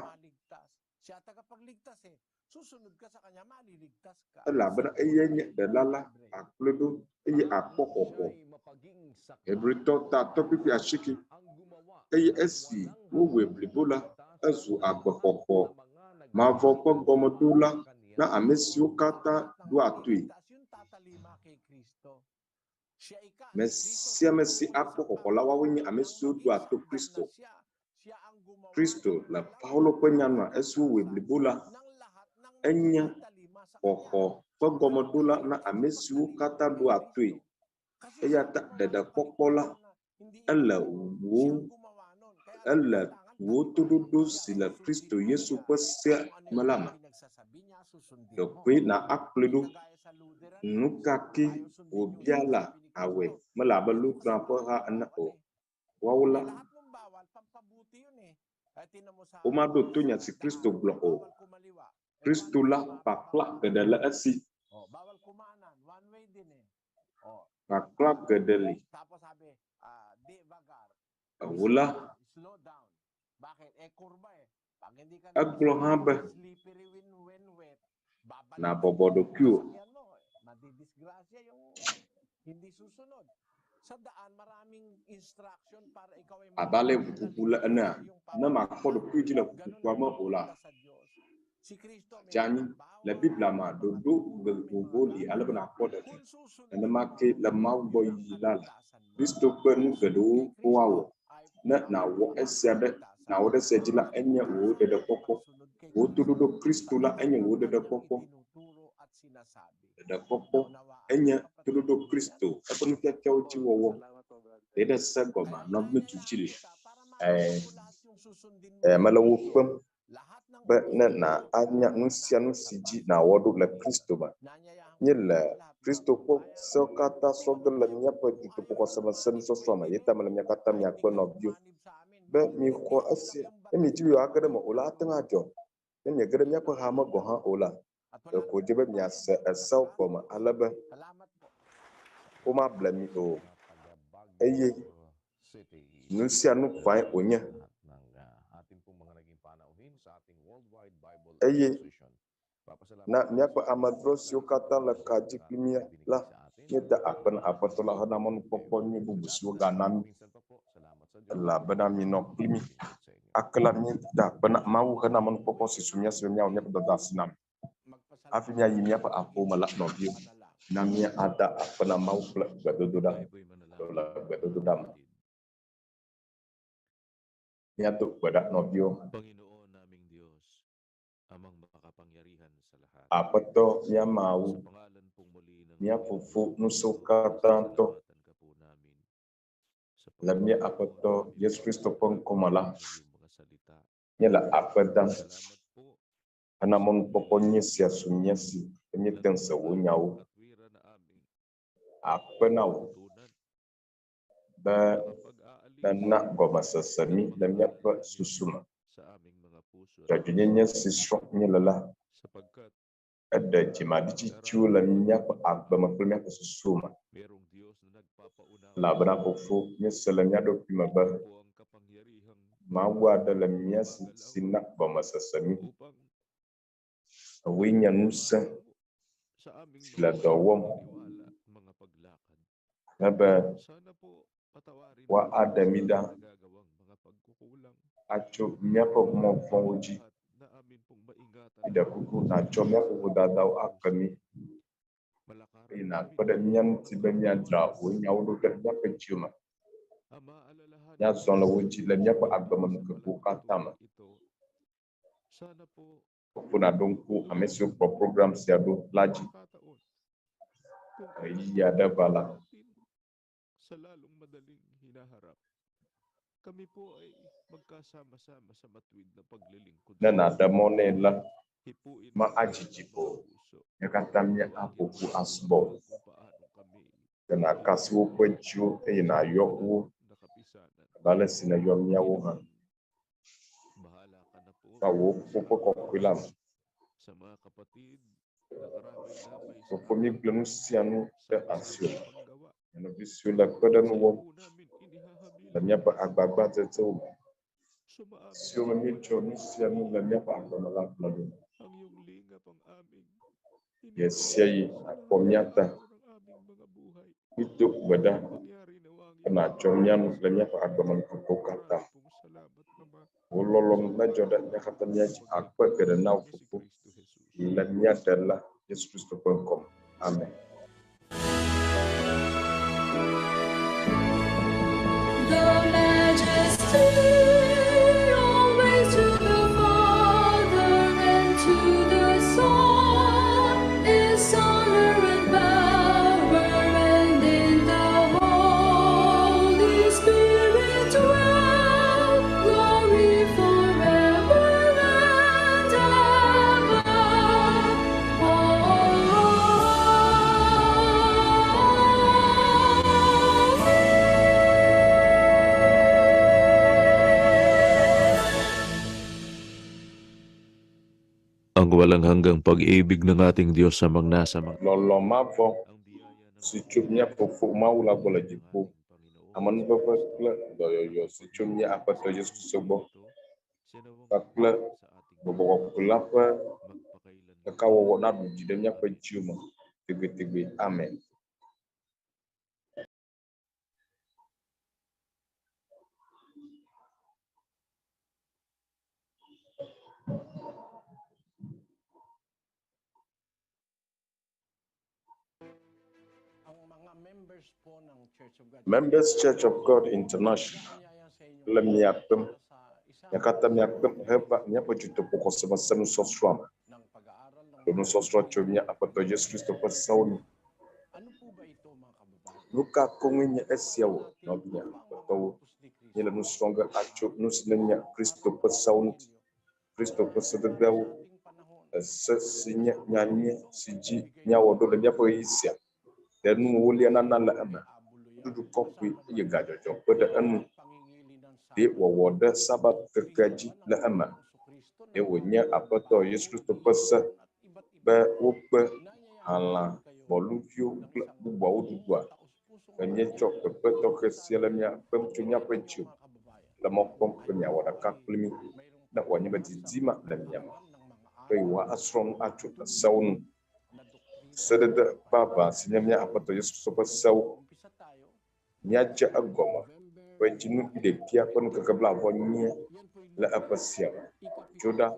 elabena eye nye ɖela la akplɔe ɖo eye akpɔ xɔxɔ Hebritɔ ta atɔ kpikpi asieke eye esi wowɔe blibo la ezu agbexɔxɔ mavɔ ƒe gɔmeɖola na ame siwo katã ɖoa toe me sia me si akpɔ xɔxɔ la woawoe nye ame siwo ɖoa to Kristo le Paulo ƒe nyanua esi wowɔe blibo la enye xɔxɔ ƒe gɔmeɖola na ame siwo katã ɖoa toe eya ta ɖeɖekpɔkpɔ la ele wo toɖoɖo si le Kristo Yesu ƒe se me la me ɖekoe na akplɔe ɖo nu kake wòbia la awɔe mele abe Lutra ƒe ha ene o woawo la womaɖo to nya si Kristo gblɔ o Kristo la kpakpla geɖe le esi kpakpla geɖe li ewo la egblɔ hã be na bɔbɔ ɖokuiwo abale ʋuʋuʋu le enea ne makpɔ ɖokui dzi le ʋuʋuʋua me o la dzeanyi le Biblia me ɖoɖo vovovowo li ale be nakpɔ ɖeɖe nenema ke le Mawu gbɔ yiyi la le Kristo ƒe nu geɖewo woawɔ ne nawɔ esia ɖe nawɔ ɖe esia dzi la enye wò ɖeɖekpɔkpɔ wò toɖoɖo Kristo la enye wò ɖeɖekpɔkpɔ ɖeɖekpɔkpɔ enye toɖoɖo Kristo eƒe nufiafiawo dzi wɔwɔ ɖe ɖe se gɔme nɔviŋutsu Eli mele wo kpem be ne na anya nu sia nu si dzi nawɔ ɖo le Kristo me nye le Kristo ƒe sewo katã srɔ̃ge le míaƒe dutoƒo xɔseme se nusɔsrɔ me ye ta mele mia katã miakpe nɔviwo be mixɔ esi ne mi dzi be age ɖe me o la ate ŋu adzɔ ne miege ɖe míaƒe hame gɔ hã o la ɖeko dze be miase esewo gɔme ale be womable mi o eye nu sia nu ƒãe wònye eye na míaƒe amedzro siwo katã le ka dzi kpli mía la míeda akpe na Aƒetɔ la hena mɔnukpɔkpɔ nyui bubu siwo gana mí elabena minɔ kpli mí ake la míeda akpe na Mawu hena mɔnukpɔkpɔ si su mía si be míawɔ míaƒe dɔdeasi na mi hafi míayi míaƒe aƒewo me la nɔviwo na míada akpe na Mawu kple gbedodoɖa le gbedodoɖa me míado gbe ɖa nɔviwo Aƒetɔ mía Mawu mía Fofo nusẽwo katã tɔ le mía Aƒetɔ Yesu Kristo ƒe ŋkɔme la nyela apedam Salamat po. anamon poponye siasunyasi penyeteng sewunyawo Katwiran na aming apenawo tutunan. ba Nakapag-aalis nana gomasasami lamyapa susuma sa aming mga puso at jajunyenye sisrok nyelala sapagkat ada jimadici chula myapa agbama myapa susuma merong Diyos na nagpapaunawa labra pofu nyeselamya do pimaba po ang kapangyarihang mawa dalam myasi sinak gomasasami upang awinya nusa sa aming sila mga dawom paniniwala at mga paglakad. naba Sana po patawarin wa mo kami ada sa mida aming nagagawang mga pagkukulang. acho myapa mofonguji Lahat na amin pong maingatan ida kuku na cho myapa budadaw akami malakaran ina namin pada ang nyan mga tibanya dra pagkakas. wo kat myapa chuma Ama, alalahanin nya mo zon la po wuji kami la myapa sa agbama mga mkebuka palatandaan tama ito. Sana po kuna donku amesio pro program siado laji pagkakataon kung iya ada bala natin sa lalong madaling hinaharap. Kami po ay magkasama-sama sa matuwid na paglilingkod na sa na da monela hipuin ma po ang ajijipo mga puso. yakatamnya Bigyan apo mo ku po asbo kami kung paano kami kana kasu kwenchu ina yoku nakapisanan. bala sina yomnya wo ha Bahala ka na po tawo sa popo ko aming kwilam sa mga kapatid na karamay-damay sa so mi amin glenusianu sa te masamang asio panggawa. na bisula kodan Sa iyo wo po namin inihahamil la myapa agbagba te tso sumaamin sio sa mi cho wala nusianu la myapa agbama la plado ang iyong lingap ang aming yes inihahandog yai sa lahat ng akomiata araw ng aming mga buhay. itu bada Mangyari nawa ang iyong na chomyan kalooban la sa myapa amin. agbama mkokata Marami pong salamat, Ama. wololom Sa na ngalan joda ng nyakatamya tagapagligtas akpa kada na na si fufu Kristo Jesus. la myadala yesu kristo kom amen The majesty always to the Father and to the Son is honor and power, and in the Holy Spirit dwell glory forever and Ang walang hanggang pag-ibig ng ating Diyos sa mga nasa mga lolomavo Ang biyaya ng si chumnya fufu maula bola jipu aman baba kla doyo si chumnya apa to yesu kristo bo kakla bobo kulapa kawo na jidemnya pa chuma tibi amen Members Church of God International lemyapem yakata myapem heba nyapo juto poko sama sanu sosrama dono sosro chomnya apa to yesu kristo pa sauni luka konginya esiawo nobnya to yela no stronger acho nusnenya kristo pa sauni kristo pa sedadaw sinya nyanye siji nyawo do nyapo isia denu woli anana la ama dudu kopwi ye gajojo pada anu de wowoda sabat kekaji la ama e wonya apato yesu kristo pasa ba wope ala boluvio buwa udugwa kanye chok peto kesialamnya pemcunya pecu la mopom penya wada kaklimi na wanya batizima la nyama kai wa asron achu saunu sededa baba sinyamnya apato yesu kristo pasa nyaja agoma wajinu ide pia pon kakabla vonya la apasia joda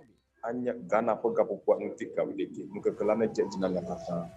anya gana po gapo kwa ntika wideki mukakalana jajina la kata